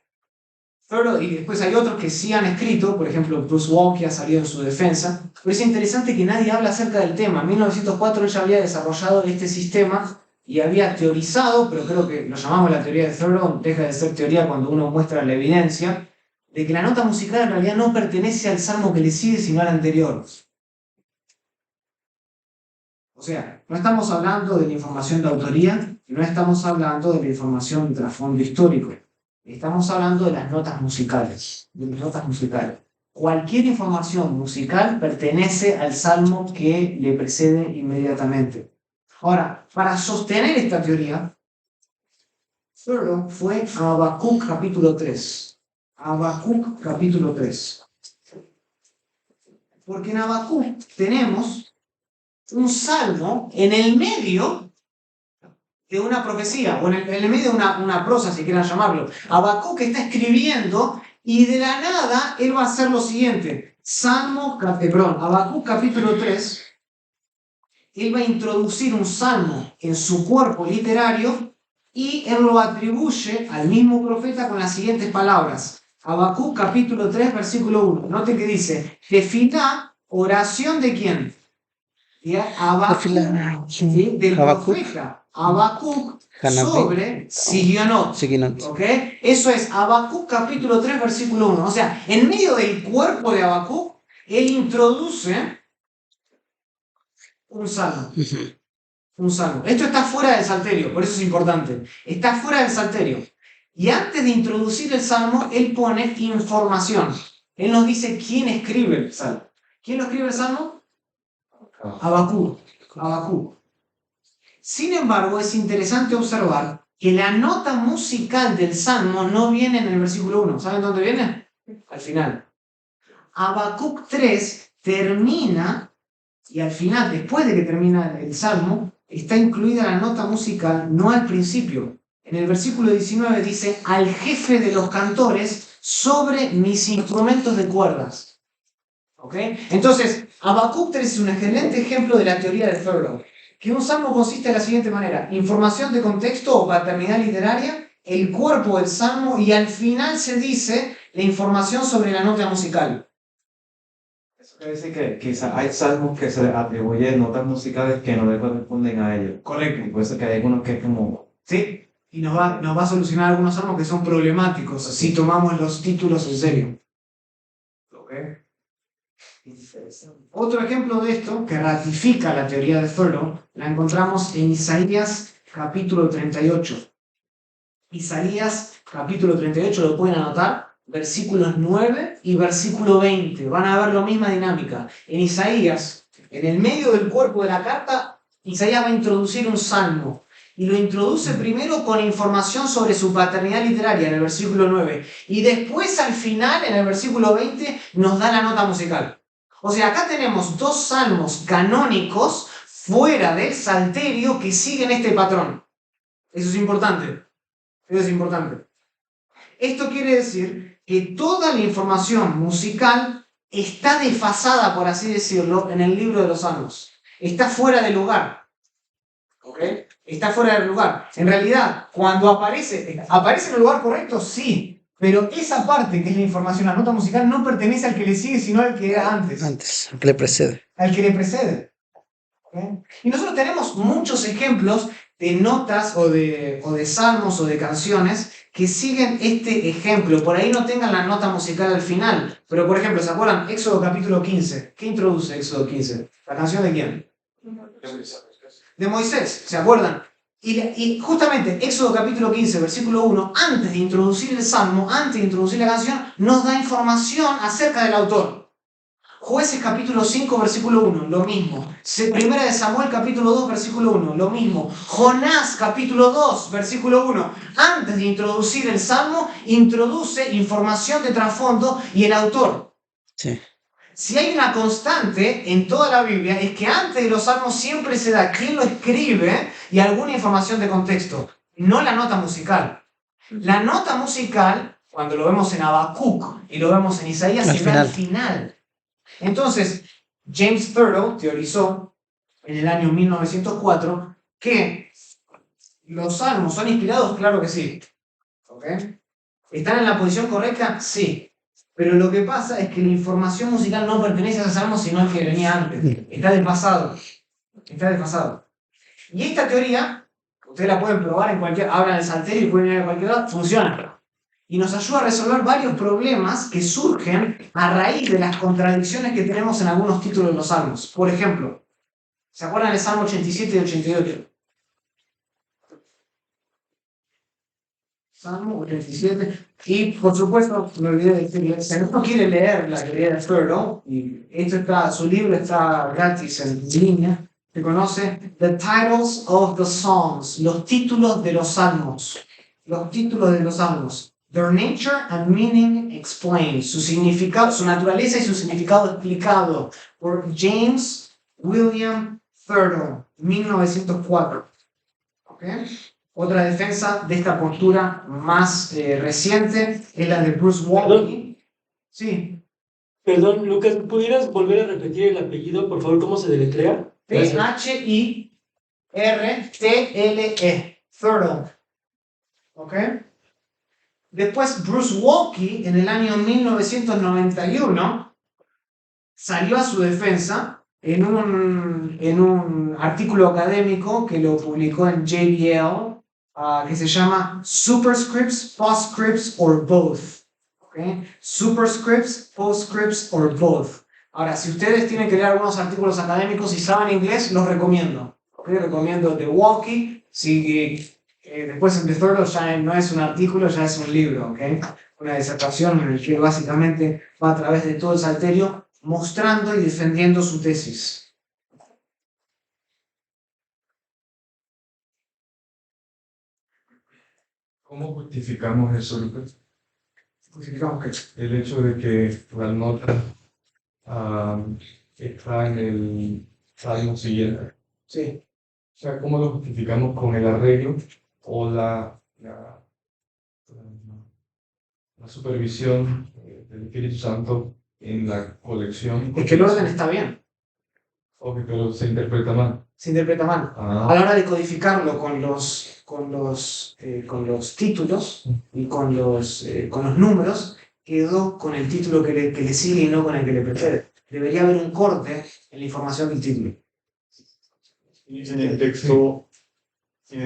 S1: Pero, y después hay otros que sí han escrito, por ejemplo, Bruce Walker ha salido en su defensa, pero es interesante que nadie habla acerca del tema. En 1904 él ya había desarrollado este sistema y había teorizado, pero creo que lo llamamos la teoría de Thurston, deja de ser teoría cuando uno muestra la evidencia, de que la nota musical en realidad no pertenece al salmo que le sigue, sino al anterior. O sea, no estamos hablando de la información de autoría, no estamos hablando de la información de trasfondo histórico. Estamos hablando de las notas musicales, Cualquier información musical pertenece al salmo que le precede inmediatamente. Ahora, para sostener esta teoría, Thurston fue a Habacuc capítulo 3. Habacuc capítulo 3. Porque en Habacuc tenemos un salmo en el medio de una profecía, o en el medio de una prosa, si quieran llamarlo. Habacuc está escribiendo y de la nada él va a hacer lo siguiente. Habacuc capítulo 3, él va a introducir un salmo en su cuerpo literario y él lo atribuye al mismo profeta con las siguientes palabras. Habacuc capítulo 3, versículo 1. Note que dice, Tefilá, oración de quién? Habacuc, ¿sí? Del
S6: Habacuc.
S1: profeta Habacuc
S6: Hanabí.
S1: sobre Sigionot.
S6: Siginot.
S1: ¿Ok? Eso es Habacuc capítulo 3, versículo 1. O sea, en medio del cuerpo de Habacuc, él introduce un salmo.
S6: Ujú.
S1: Un salmo. Esto está fuera del salterio, por eso es importante. Está fuera del salterio. Y antes de introducir el salmo, él pone información. Él nos dice quién escribe el salmo. ¿Quién lo escribe el salmo? Habacuc. Habacuc. Sin embargo, es interesante observar que la nota musical del salmo no viene en el versículo 1. ¿Saben dónde viene? Al final. Habacuc 3 termina, y al final, después de que termina el salmo, está incluida la nota musical, no al principio. En el versículo 19 dice, al jefe de los cantores sobre mis instrumentos de cuerdas. ¿Ok? Entonces, Habacuc 3 es un excelente ejemplo de la teoría de Thoreau, que un salmo consiste de la siguiente manera: información de contexto o paternidad literaria, el cuerpo del salmo, y al final se dice la información sobre la nota musical.
S3: Eso quiere decir que quizá hay salmos que se les atribuyen notas musicales que no le corresponden a ellos.
S1: Correcto.
S3: Y por eso que hay algunos que es como...
S1: ¿Sí? Y nos va a solucionar algunos salmos que son problemáticos si tomamos los títulos en serio. ¿Ok? Otro ejemplo de esto, que ratifica la teoría de Thoreau, la encontramos en Isaías capítulo 38. Isaías capítulo 38, lo pueden anotar, versículos 9 y versículo 20. Van a ver la misma dinámica. En Isaías, en el medio del cuerpo de la carta, Isaías va a introducir un salmo. Y lo introduce primero con información sobre su paternidad literaria en el versículo 9. Y después al final, en el versículo 20, nos da la nota musical. O sea, acá tenemos dos salmos canónicos fuera del salterio que siguen este patrón. Eso es importante. Eso es importante. Esto quiere decir que toda la información musical está desfasada, por así decirlo, en el libro de los Salmos. Está fuera de lugar. ¿Ok? Está fuera del lugar. En realidad, cuando ¿aparece en el lugar correcto? Sí. Pero esa parte, que es la información, la nota musical, no pertenece al que le sigue, sino al que era antes.
S6: Antes, el que le precede.
S1: Al que le precede. ¿Ok? Y nosotros tenemos muchos ejemplos de notas o de salmos o de canciones que siguen este ejemplo. Por ahí no tengan la nota musical al final. Pero, por ejemplo, ¿se acuerdan? Éxodo capítulo 15. ¿Qué introduce Éxodo 15? ¿La canción de quién? De Moisés, ¿se acuerdan? Y justamente Éxodo capítulo 15, versículo 1, antes de introducir el salmo, antes de introducir la canción, nos da información acerca del autor. Jueces capítulo 5, versículo 1, lo mismo. Primera de Samuel capítulo 2, versículo 1, lo mismo. Jonás capítulo 2, versículo 1, antes de introducir el salmo, introduce información de trasfondo y el autor.
S6: Sí.
S1: Si hay una constante en toda la Biblia, es que antes de los salmos siempre se da quién lo escribe y alguna información de contexto, no la nota musical. La nota musical, cuando lo vemos en Habacuc y lo vemos en Isaías, se da al final. Entonces, James Thoreau teorizó en el año 1904 que los salmos son inspirados, claro que sí. ¿Ok? ¿Están en la posición correcta? Sí. Pero lo que pasa es que la información musical no pertenece a ese salmo, sino al que venía antes. Está desfasado. Está desfasado. Y esta teoría, ustedes la pueden probar en cualquier... Abran el salterio y pueden ir a cualquier lado, funciona. Y nos ayuda a resolver varios problemas que surgen a raíz de las contradicciones que tenemos en algunos títulos de los salmos. Por ejemplo, ¿se acuerdan del Salmo 87 y 88? Salmo 87. Y por supuesto, me olvidé de decirle, si uno quiere leer la teoría de Thoreau, y su libro está gratis en línea, se conoce The Titles of the Psalms, los títulos de los salmos. Los títulos de los salmos. Their nature and meaning explained. Su significado, su naturaleza y su significado explicado por James William Thoreau, 1904. ¿Okay? Otra defensa de esta postura más reciente es la de Bruce Walton. Sí.
S8: Perdón, Lucas, ¿pudieras volver a repetir el apellido, por favor? ¿Cómo se deletrea?
S1: Thirtle. Thoreau. ¿Ok? Después Bruce Walkie, en el año 1991, salió a su defensa en un artículo académico que lo publicó en JBL, que se llama Superscripts, Postscripts, or Both. ¿Okay? Superscripts, Postscripts, or Both. Ahora, si ustedes tienen que leer algunos artículos académicos y saben inglés, los recomiendo. ¿Okay? Recomiendo The Walkie. Si, después en The Third ya no es un artículo, ya es un libro. ¿Okay? Una disertación en la que básicamente va a través de todo el salterio mostrando y defendiendo su tesis.
S4: ¿Cómo justificamos eso, Lucas?
S1: Justificamos que
S4: El hecho de que la nota está en el salmo siguiente.
S1: sí.
S4: O sea, ¿cómo lo justificamos con el arreglo o la supervisión del Espíritu Santo en la colección?
S1: Es que el orden está bien,
S4: Ok, pero se interpreta mal.
S1: se interpreta mal.
S4: Ah,
S1: A la hora de codificarlo con los títulos y con los números, quedó con el título que le sigue y no con el que le precede. Debería haber un corte en la información del título.
S5: Y en el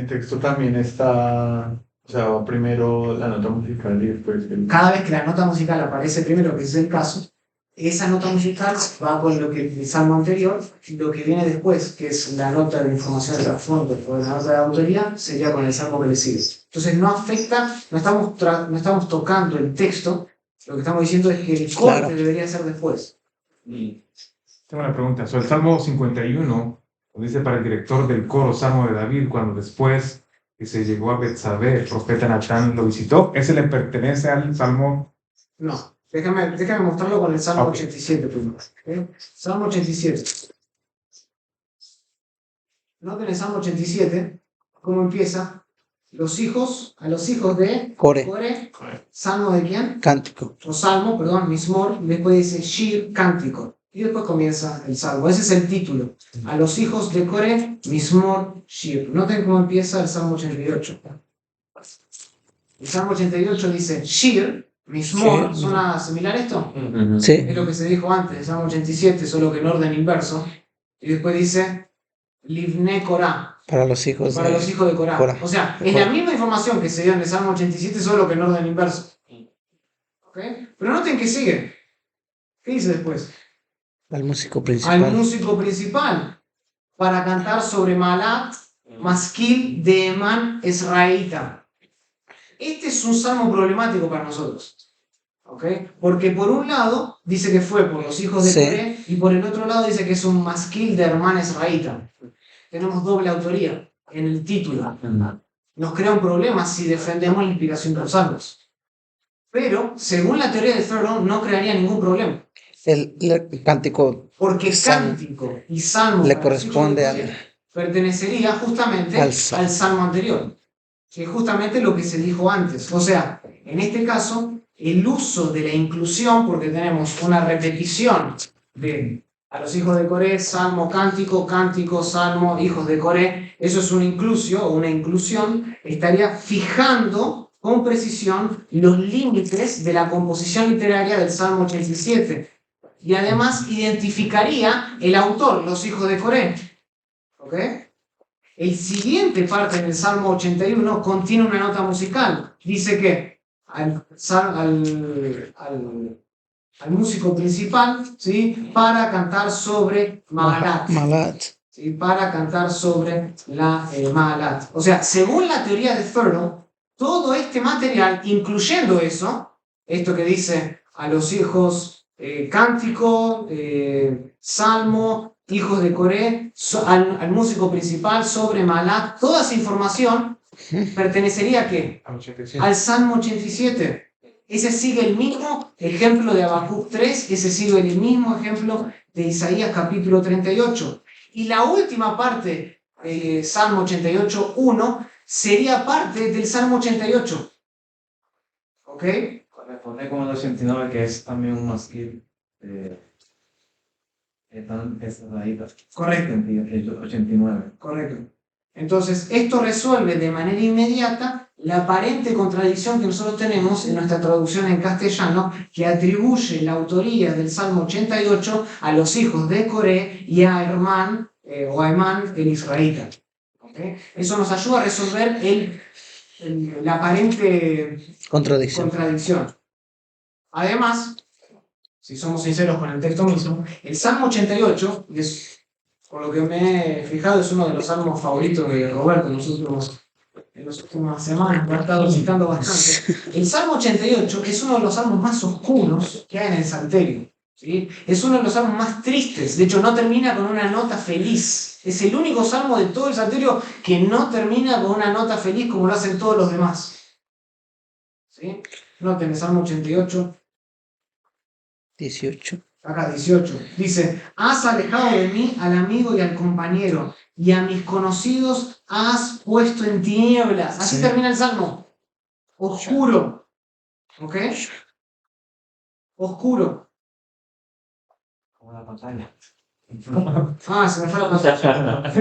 S5: texto también está, o sea, va primero la nota musical y después el...
S1: Cada vez que la nota musical aparece primero, que ese es el caso, esa nota musical va con lo que el salmo anterior, y lo que viene después, que es la nota de información de trasfondo o la nota de autoría, sería con el salmo que le sigue. Entonces no afecta, no estamos tocando el texto, lo que estamos diciendo es que el corte
S6: Claro.
S1: debería ser después.
S7: Tengo una pregunta. El Salmo 51 lo dice para el director del coro Salmo de David, cuando después que se llegó a Betsabé, el profeta Natán lo visitó. ¿Ese le pertenece al Salmo?
S1: No, déjame mostrarlo con el Salmo
S7: Ok.
S1: 87 primero. ¿Ok? Salmo 87. Noten el Salmo 87, cómo empieza. A los hijos de
S6: Core,
S1: ¿salmo de quién?
S6: cántico.
S1: O salmo, perdón, mismor, y después dice shir, cántico. Y después comienza el salmo. Ese es el título. A los hijos de Core, mismor, shir. Noten cómo empieza el Salmo 88. El Salmo 88 dice shir, mismor.
S6: Sí.
S1: ¿Suena similar esto?
S6: Sí,
S1: Es lo que se dijo antes, el Salmo 87, solo que en orden inverso. Y después dice livne Korah,
S6: para los hijos
S1: para los hijos de Corá.
S6: Corá.
S1: O sea, es la misma información que se dio en el Salmo 87, solo que en orden inverso. ¿Ok? Pero noten que sigue. ¿Qué dice después?
S6: al músico
S1: Al
S6: principal.
S1: músico principal, para cantar sobre Malat, Masquil de Emán Esraelita. Este es un salmo problemático para nosotros. ¿Ok? Porque por un lado dice que fue por los hijos de
S6: Sí.
S1: Coré y por el otro lado dice que es un Masquil de Hermán Esraelita. Tenemos doble autoría en el título. Nos crea un problema si defendemos la inspiración de los salmos. Pero, según la teoría de Thoreau, no crearía ningún problema.
S6: El cántico
S1: Porque
S6: Salmo.
S1: cántico y salmo
S6: Le
S1: para los hijos de
S6: corresponde
S1: Coré pertenecería justamente
S6: al
S1: al
S6: salmo.
S1: salmo anterior, que es justamente lo que se dijo antes. O sea, en este caso, el uso de la inclusión, porque tenemos una repetición de a los hijos de Coré, salmo, cántico, cántico, salmo, hijos de Coré, eso es una inclusión, estaría fijando con precisión los límites de la composición literaria del Salmo 87. Y además identificaría el autor, los hijos de Coré. ¿Ok? El siguiente parte del Salmo 81 contiene una nota musical. Dice que al músico principal, ¿sí? Para cantar sobre Mahalat.
S6: Malat.
S1: ¿Sí? Para cantar sobre la Mahalat. O sea, según la teoría de Thoreau, todo este material, incluyendo eso, esto que dice a los hijos cántico, salmo, hijos de Coré, al músico principal sobre Mahalat, toda esa información pertenecería ¿a qué? Al Salmo 87. Ese sigue el mismo ejemplo de Habacuc 3, ese sigue el mismo ejemplo de Isaías capítulo 38. Y la última parte, Salmo 88, 1, sería parte del Salmo 88. ¿Ok?
S3: Corresponde con el 89, que es también un masquil. Es la
S1: Correcto.
S3: 89.
S1: Correcto. Entonces, esto resuelve de manera inmediata la aparente contradicción que nosotros tenemos en nuestra traducción en castellano, que atribuye la autoría del Salmo 88 a los hijos de Coré y a Hermán o a Emán el israelita. ¿Okay? Eso nos ayuda a resolver la aparente contradicción. Además, si somos sinceros con el texto mismo, el Salmo 88, por lo que me he fijado, es uno de los salmos favoritos de Roberto en las últimas semanas, lo ha estado citando bastante. El Salmo 88 es uno de los salmos más oscuros que hay en el Salterio. ¿Sí? Es uno de los salmos más tristes, de hecho no termina con una nota feliz. Es el único salmo de todo el Salterio que no termina con una nota feliz como lo hacen todos los demás. ¿Sí? Noten el Salmo 88.
S6: 18.
S1: Acá, 18. Dice, has alejado de mí al amigo y al compañero, y a mis conocidos has puesto en tinieblas. Así termina el Salmo. Oscuro. ¿Ok? Oscuro.
S3: Como la pantalla.
S1: Se me fue la pantalla.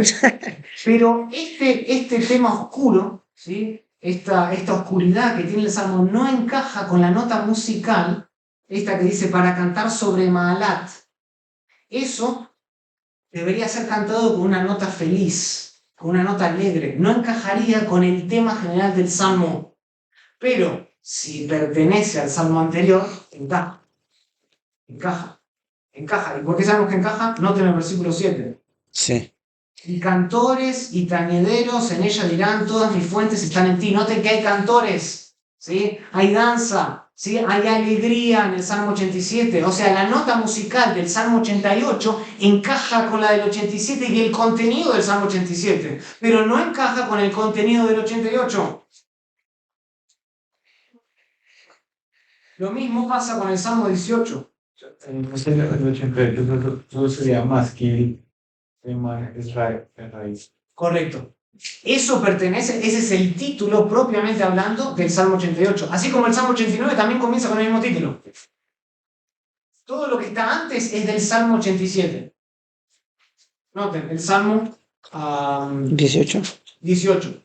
S1: Pero este tema oscuro, ¿sí? Esta oscuridad que tiene el Salmo no encaja con la nota musical, esta que dice para cantar sobre Maalat. Eso debería ser cantado con una nota feliz, con una nota alegre. No encajaría con el tema general del Salmo. Pero si pertenece al Salmo anterior, encaja. ¿Y por qué sabemos que encaja? Noten el versículo 7.
S6: Sí.
S1: Y cantores y tañederos en ella dirán, todas mis fuentes están en ti. Noten que hay cantores, ¿sí? Hay danza, ¿sí? Hay alegría en el Salmo 87. O sea, la nota musical del Salmo 88 encaja con la del 87 y el contenido del Salmo 87, pero no encaja con el contenido del 88. Lo mismo pasa con el Salmo 18.
S3: El 88 solo sería Masquil, Emán, Israel, raíz.
S1: Correcto. Eso pertenece, ese es el título propiamente hablando del Salmo 88. Así como el Salmo 89 también comienza con el mismo título. Todo lo que está antes es del Salmo 87. Noten, el Salmo
S6: 18.
S1: 18.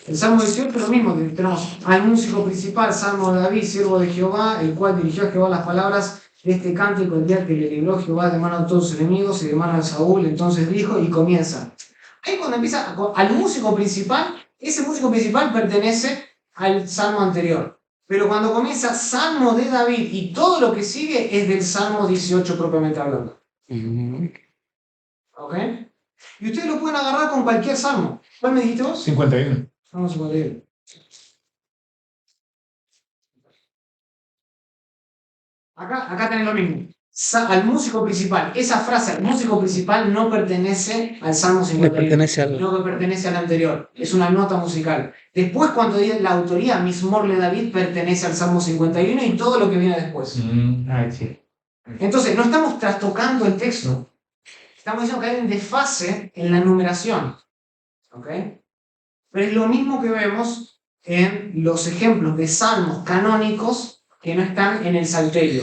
S1: El Salmo 18 es lo mismo, tenemos al músico principal, Salmo de David, siervo de Jehová, el cual dirigió a Jehová las palabras de este cántico el día que le libró Jehová de mano de todos sus enemigos y de mano de Saúl. Entonces dijo y comienza. Ahí cuando empieza al músico principal, ese músico principal pertenece al Salmo anterior. Pero cuando comienza Salmo de David y todo lo que sigue es del Salmo 18 propiamente hablando. ¿Ok? Y ustedes lo pueden agarrar con cualquier salmo. ¿Cuál me dijiste vos?
S7: 51.
S1: Salmo 51. Acá tenés lo mismo. Al músico principal. Esa frase, al músico principal, no pertenece al Salmo 51.
S6: pertenece al-
S1: No, que pertenece al anterior. Es una nota musical. Después, cuando dice la autoría, Mismor le David, pertenece al Salmo 51 y todo lo que viene después.
S7: Sí.
S1: Entonces, no estamos trastocando el texto. Estamos diciendo que hay un desfase en la numeración. ¿Ok? Pero es lo mismo que vemos en los ejemplos de salmos canónicos que no están en el Salterio.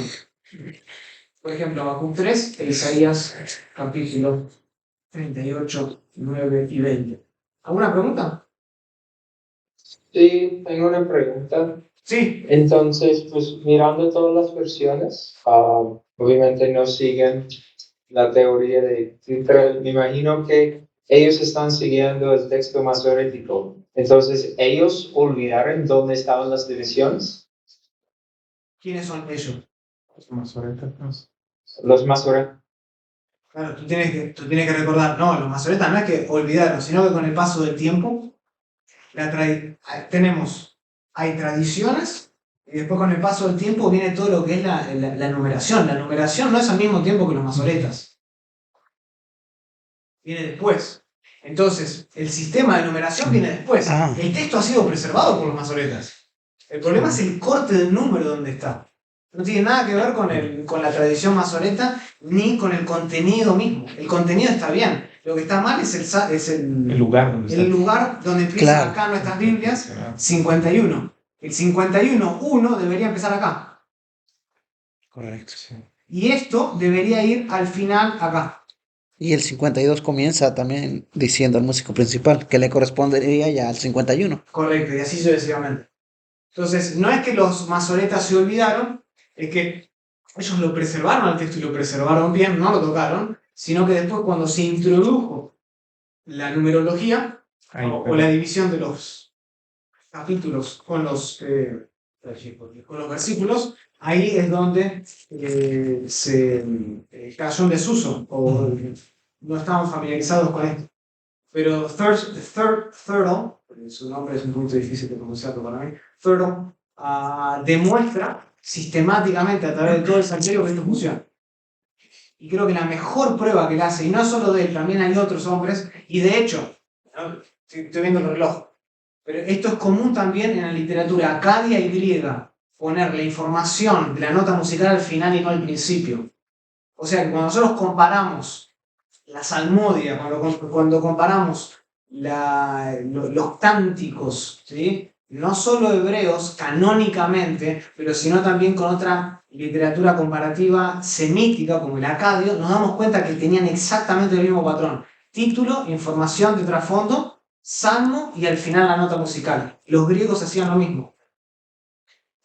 S1: Por ejemplo, Habacuc 3 e Isaías capítulo 38, 9 y 20. ¿Alguna pregunta?
S9: Sí, tengo una pregunta.
S1: Sí.
S9: Entonces, pues mirando todas las versiones, obviamente no siguen la teoría de, pero me imagino que ellos están siguiendo el texto masorético. Entonces, ¿ellos olvidaron dónde estaban las divisiones?
S1: ¿Quiénes son ellos?
S9: Los masoretas.
S1: Claro, tú tienes que recordar, no, los masoretas no es que olvidaron, sino que con el paso del tiempo hay tradiciones y después con el paso del tiempo viene todo lo que es la numeración. La numeración no es al mismo tiempo que los masoretas. Viene después. Entonces, el sistema de numeración viene después. El texto ha sido preservado por los masoretas. El problema es el corte del número donde está. No tiene nada que ver con la tradición masoreta ni con el contenido mismo. El contenido está bien. Lo que está mal es
S7: El lugar donde está.
S1: el lugar donde empiezan acá nuestras Biblias, 51. El 51.1 debería empezar acá.
S6: Correcto.
S1: Y esto debería ir al final acá.
S6: Y el 52 comienza también diciendo al músico principal, que le correspondería ya al 51.
S1: Correcto, y así sucesivamente. Entonces, no es que los masoretas se olvidaron, es que ellos lo preservaron al texto y lo preservaron bien, no lo tocaron, sino que después cuando se introdujo la numerología o la división de los capítulos con los versículos, ahí es donde se cayó en desuso o no estaban familiarizados con esto. Pero Thurtle, su nombre es un poquito difícil de pronunciarlo para mí, Thurtle demuestra sistemáticamente a través de todo el salterio que esto funciona. Y creo que la mejor prueba que él hace, y no solo de él, también hay otros hombres, y de hecho, ¿no? Estoy viendo el reloj, pero esto es común también en la literatura acadia y griega, poner la información de la nota musical al final y no al principio. O sea que cuando nosotros comparamos la salmodia, cuando comparamos los cánticos, ¿sí? No solo hebreos canónicamente, pero sino también con otra literatura comparativa semítica como el acadio, nos damos cuenta que tenían exactamente el mismo patrón. Título, información de trasfondo, salmo y al final la nota musical. Los griegos hacían lo mismo.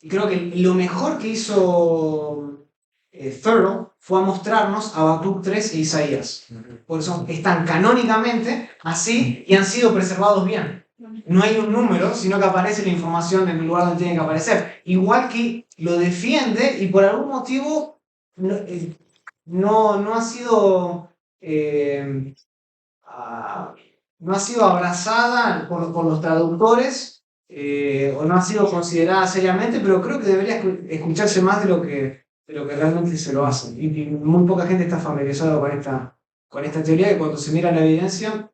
S1: Y creo que lo mejor que hizo Thurtle fue a mostrarnos Habacuc 3 e Isaías. Por eso están canónicamente así y han sido preservados bien. No hay un número, sino que aparece la información en el lugar donde tiene que aparecer. Igual que lo defiende y por algún motivo no ha sido no ha sido abrazada por los traductores o no ha sido considerada seriamente, pero creo que debería escucharse más de lo que realmente se lo hace. Y muy poca gente está familiarizada con esta teoría que cuando se mira la evidencia,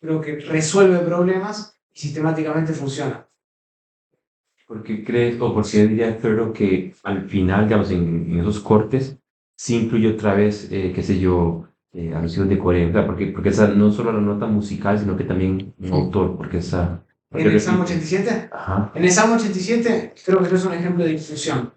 S1: creo que resuelve problemas y sistemáticamente funciona.
S2: ¿Por qué crees o por qué diría Ferro que al final, digamos, en esos cortes, sí incluye otra vez, qué sé yo, a los hijos de Corea? O sea, porque esa no solo la nota musical, sino que también un autor, porque esa...
S1: ¿En el Salmo 87?
S2: Ajá.
S1: En el Salmo 87 creo que eso es un ejemplo de infusión.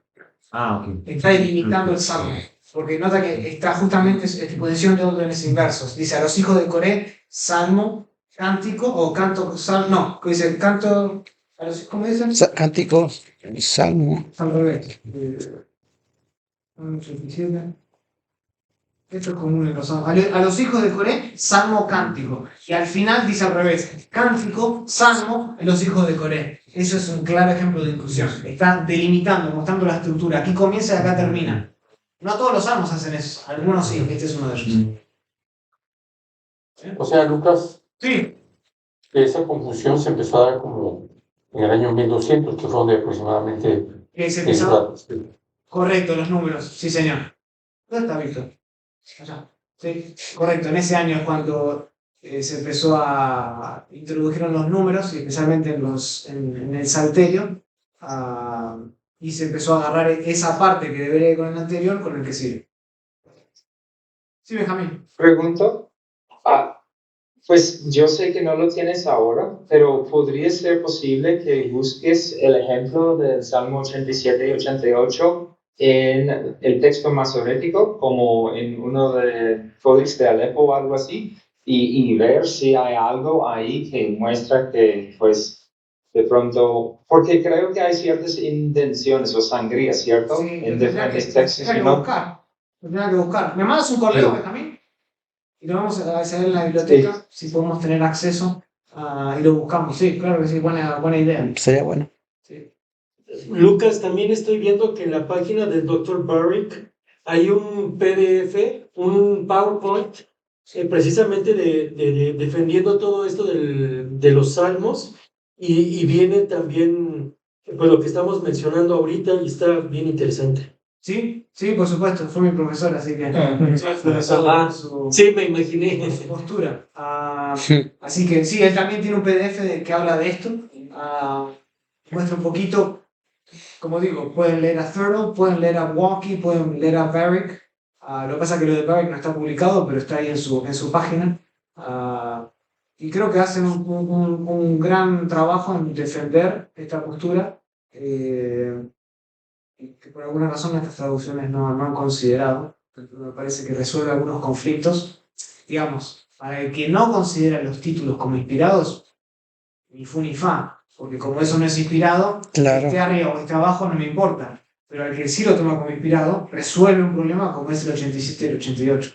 S2: Ah, ok.
S1: Está delimitando el Salmo, porque nota que está justamente en exposición de órdenes inversos. Dice a los hijos de Coré, Salmo, cántico o canto, no, dice canto, ¿cómo dicen?
S6: Cántico, salmo.
S1: Al revés. 87. Esto es común en los salmos. A los hijos de Coré, salmo cántico. Y al final dice al revés, cántico, salmo, en los hijos de Coré. Eso es un claro ejemplo de inclusión. Está delimitando, mostrando la estructura. Aquí comienza y acá termina. No todos los salmos hacen eso. Algunos sí, este es uno de ellos.
S10: O sea, Lucas,
S1: Sí.
S10: esa confusión se empezó a dar como en el año 1200, que fue donde aproximadamente...
S1: Se empezó. Correcto, los números. Sí, señor. ¿Dónde está Víctor? Allá. Sí, correcto. En ese año es cuando se empezó a introdujeron los números, y especialmente en el salterio, y se empezó a agarrar esa parte que debería ir con el anterior con el que sigue. Sí, Benjamín.
S9: Pregunto. Pues yo sé que no lo tienes ahora, pero ¿podría ser posible que busques el ejemplo del Salmo 87 y 88 en el texto masorético, como en uno de Codex de Alepo o algo así, y ver si hay algo ahí que muestra que, pues, de pronto, porque creo que hay ciertas indenciones o sangrías, ¿cierto?
S1: Sí,
S9: en diferentes textos.
S1: Tendría que buscar. ¿Me mandas un correo, Benjamín? Y lo vamos a hacer en la biblioteca, si podemos tener acceso, y lo buscamos. Sí, claro que sí, buena idea.
S6: Sería bueno.
S1: Sí.
S8: Lucas, también estoy viendo que en la página del Dr. Barrick hay un PDF, un PowerPoint, precisamente defendiendo todo esto de los salmos, y viene también pues, lo que estamos mencionando ahorita y está bien interesante.
S1: Sí, por supuesto, fue mi profesor, así que
S8: Sí, me imaginé.
S1: su postura. Así que sí, él también tiene un PDF que habla de esto. Muestra un poquito, como digo, pueden leer a Thurtle, pueden leer a Walkie, pueden leer a Barrick. Lo que pasa es que lo de Barrick no está publicado, pero está ahí en su página. Y creo que hacen un gran trabajo en defender esta postura. Que por alguna razón estas traducciones no han considerado. Me parece que resuelve algunos conflictos. digamos, para el que no considera los títulos como inspirados, ni fu ni fa, porque como eso no es inspirado,
S6: Claro.
S1: esté arriba o esté abajo no me importa. Pero al que sí lo toma como inspirado, resuelve un problema como es el 87 y el 88.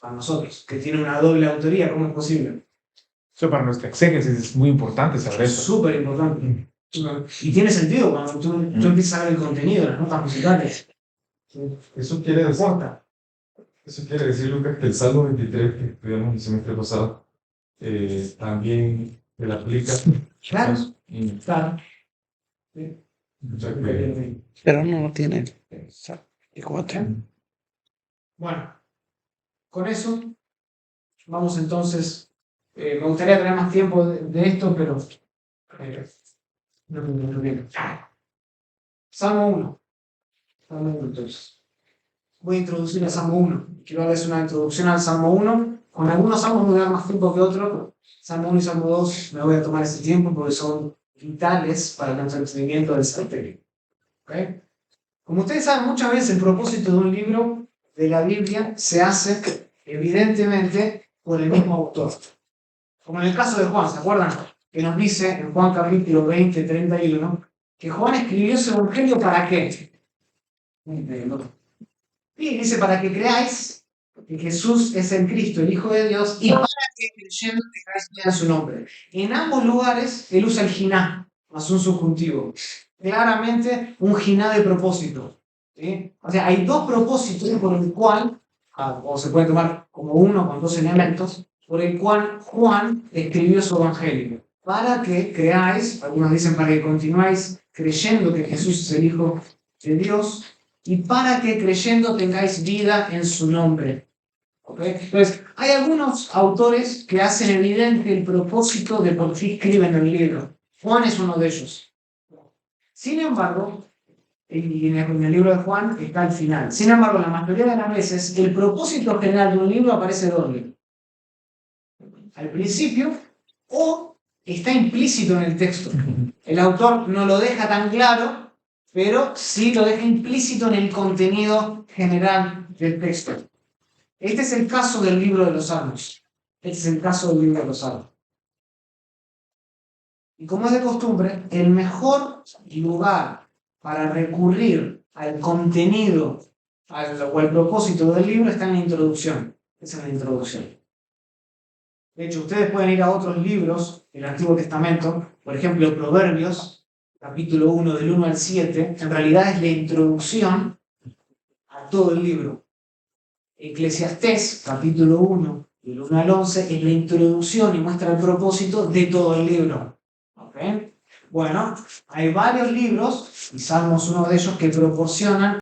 S1: Para nosotros, que tiene una doble autoría, ¿cómo es posible?
S7: Eso para nuestra exégesis es muy importante saber
S1: Es
S7: eso.
S1: súper importante. Y tiene sentido cuando tú empiezas a ver el contenido, las notas musicales.
S4: Eso quiere
S1: No
S4: decir,
S1: importa.
S4: eso quiere decir, Lucas, que el Salmo 23 que estudiamos el semestre pasado también se le aplica.
S1: Claro,
S4: Y,
S1: claro.
S4: o sea que,
S6: Pero no tiene el 4.
S1: Bueno, con eso vamos entonces. Me gustaría tener más tiempo de esto, pero no viene. Salmo 1. Salmo 1, entonces. Voy a introducir el Salmo 1. Quiero darles una introducción al Salmo 1. Con algunos salmos me voy a dar más tiempo que otros. Salmo 1 y Salmo 2 me voy a tomar ese tiempo porque son vitales para el entendimiento del Salterio. ¿Okay? Como ustedes saben, muchas veces el propósito de un libro de la Biblia se hace evidentemente por el mismo autor. Como en el caso de Juan, ¿se acuerdan? Que nos dice en Juan capítulo 20, 31, que Juan escribió ese evangelio ¿para qué? Y dice, para que creáis que Jesús es el Cristo, el Hijo de Dios, y para que creyendo tengáis vida en su nombre. En ambos lugares él usa el jiná, más un subjuntivo. Claramente un jiná de propósito. ¿Sí? O sea, hay dos propósitos por el cual, o se puede tomar como uno con dos elementos, por el cual Juan escribió su evangelio. Para que creáis, algunos dicen para que continuáis creyendo que Jesús es el Hijo de Dios, y para que creyendo tengáis vida en su nombre. ¿Okay? Entonces, hay algunos autores que hacen evidente el propósito de por qué escriben el libro. Juan es uno de ellos. Sin embargo, y en el libro de Juan está al final. Sin embargo, la mayoría de las veces, el propósito general de un libro aparece ¿dónde? Al principio, o está implícito en el texto. El autor no lo deja tan claro, pero sí lo deja implícito en el contenido general del texto. Este es el caso del libro de los Salmos. Este es el caso del libro de los Salmos. Y como es de costumbre, el mejor lugar para recurrir al contenido o al propósito del libro está en la introducción. Esa es la introducción. De hecho, ustedes pueden ir a otros libros del Antiguo Testamento, por ejemplo, Proverbios, capítulo 1, del 1 al 7, en realidad es la introducción a todo el libro. Eclesiastés, capítulo 1, del 1 al 11, es la introducción y muestra el propósito de todo el libro. ¿Okay? Bueno, hay varios libros, y Salmos uno de ellos, que proporcionan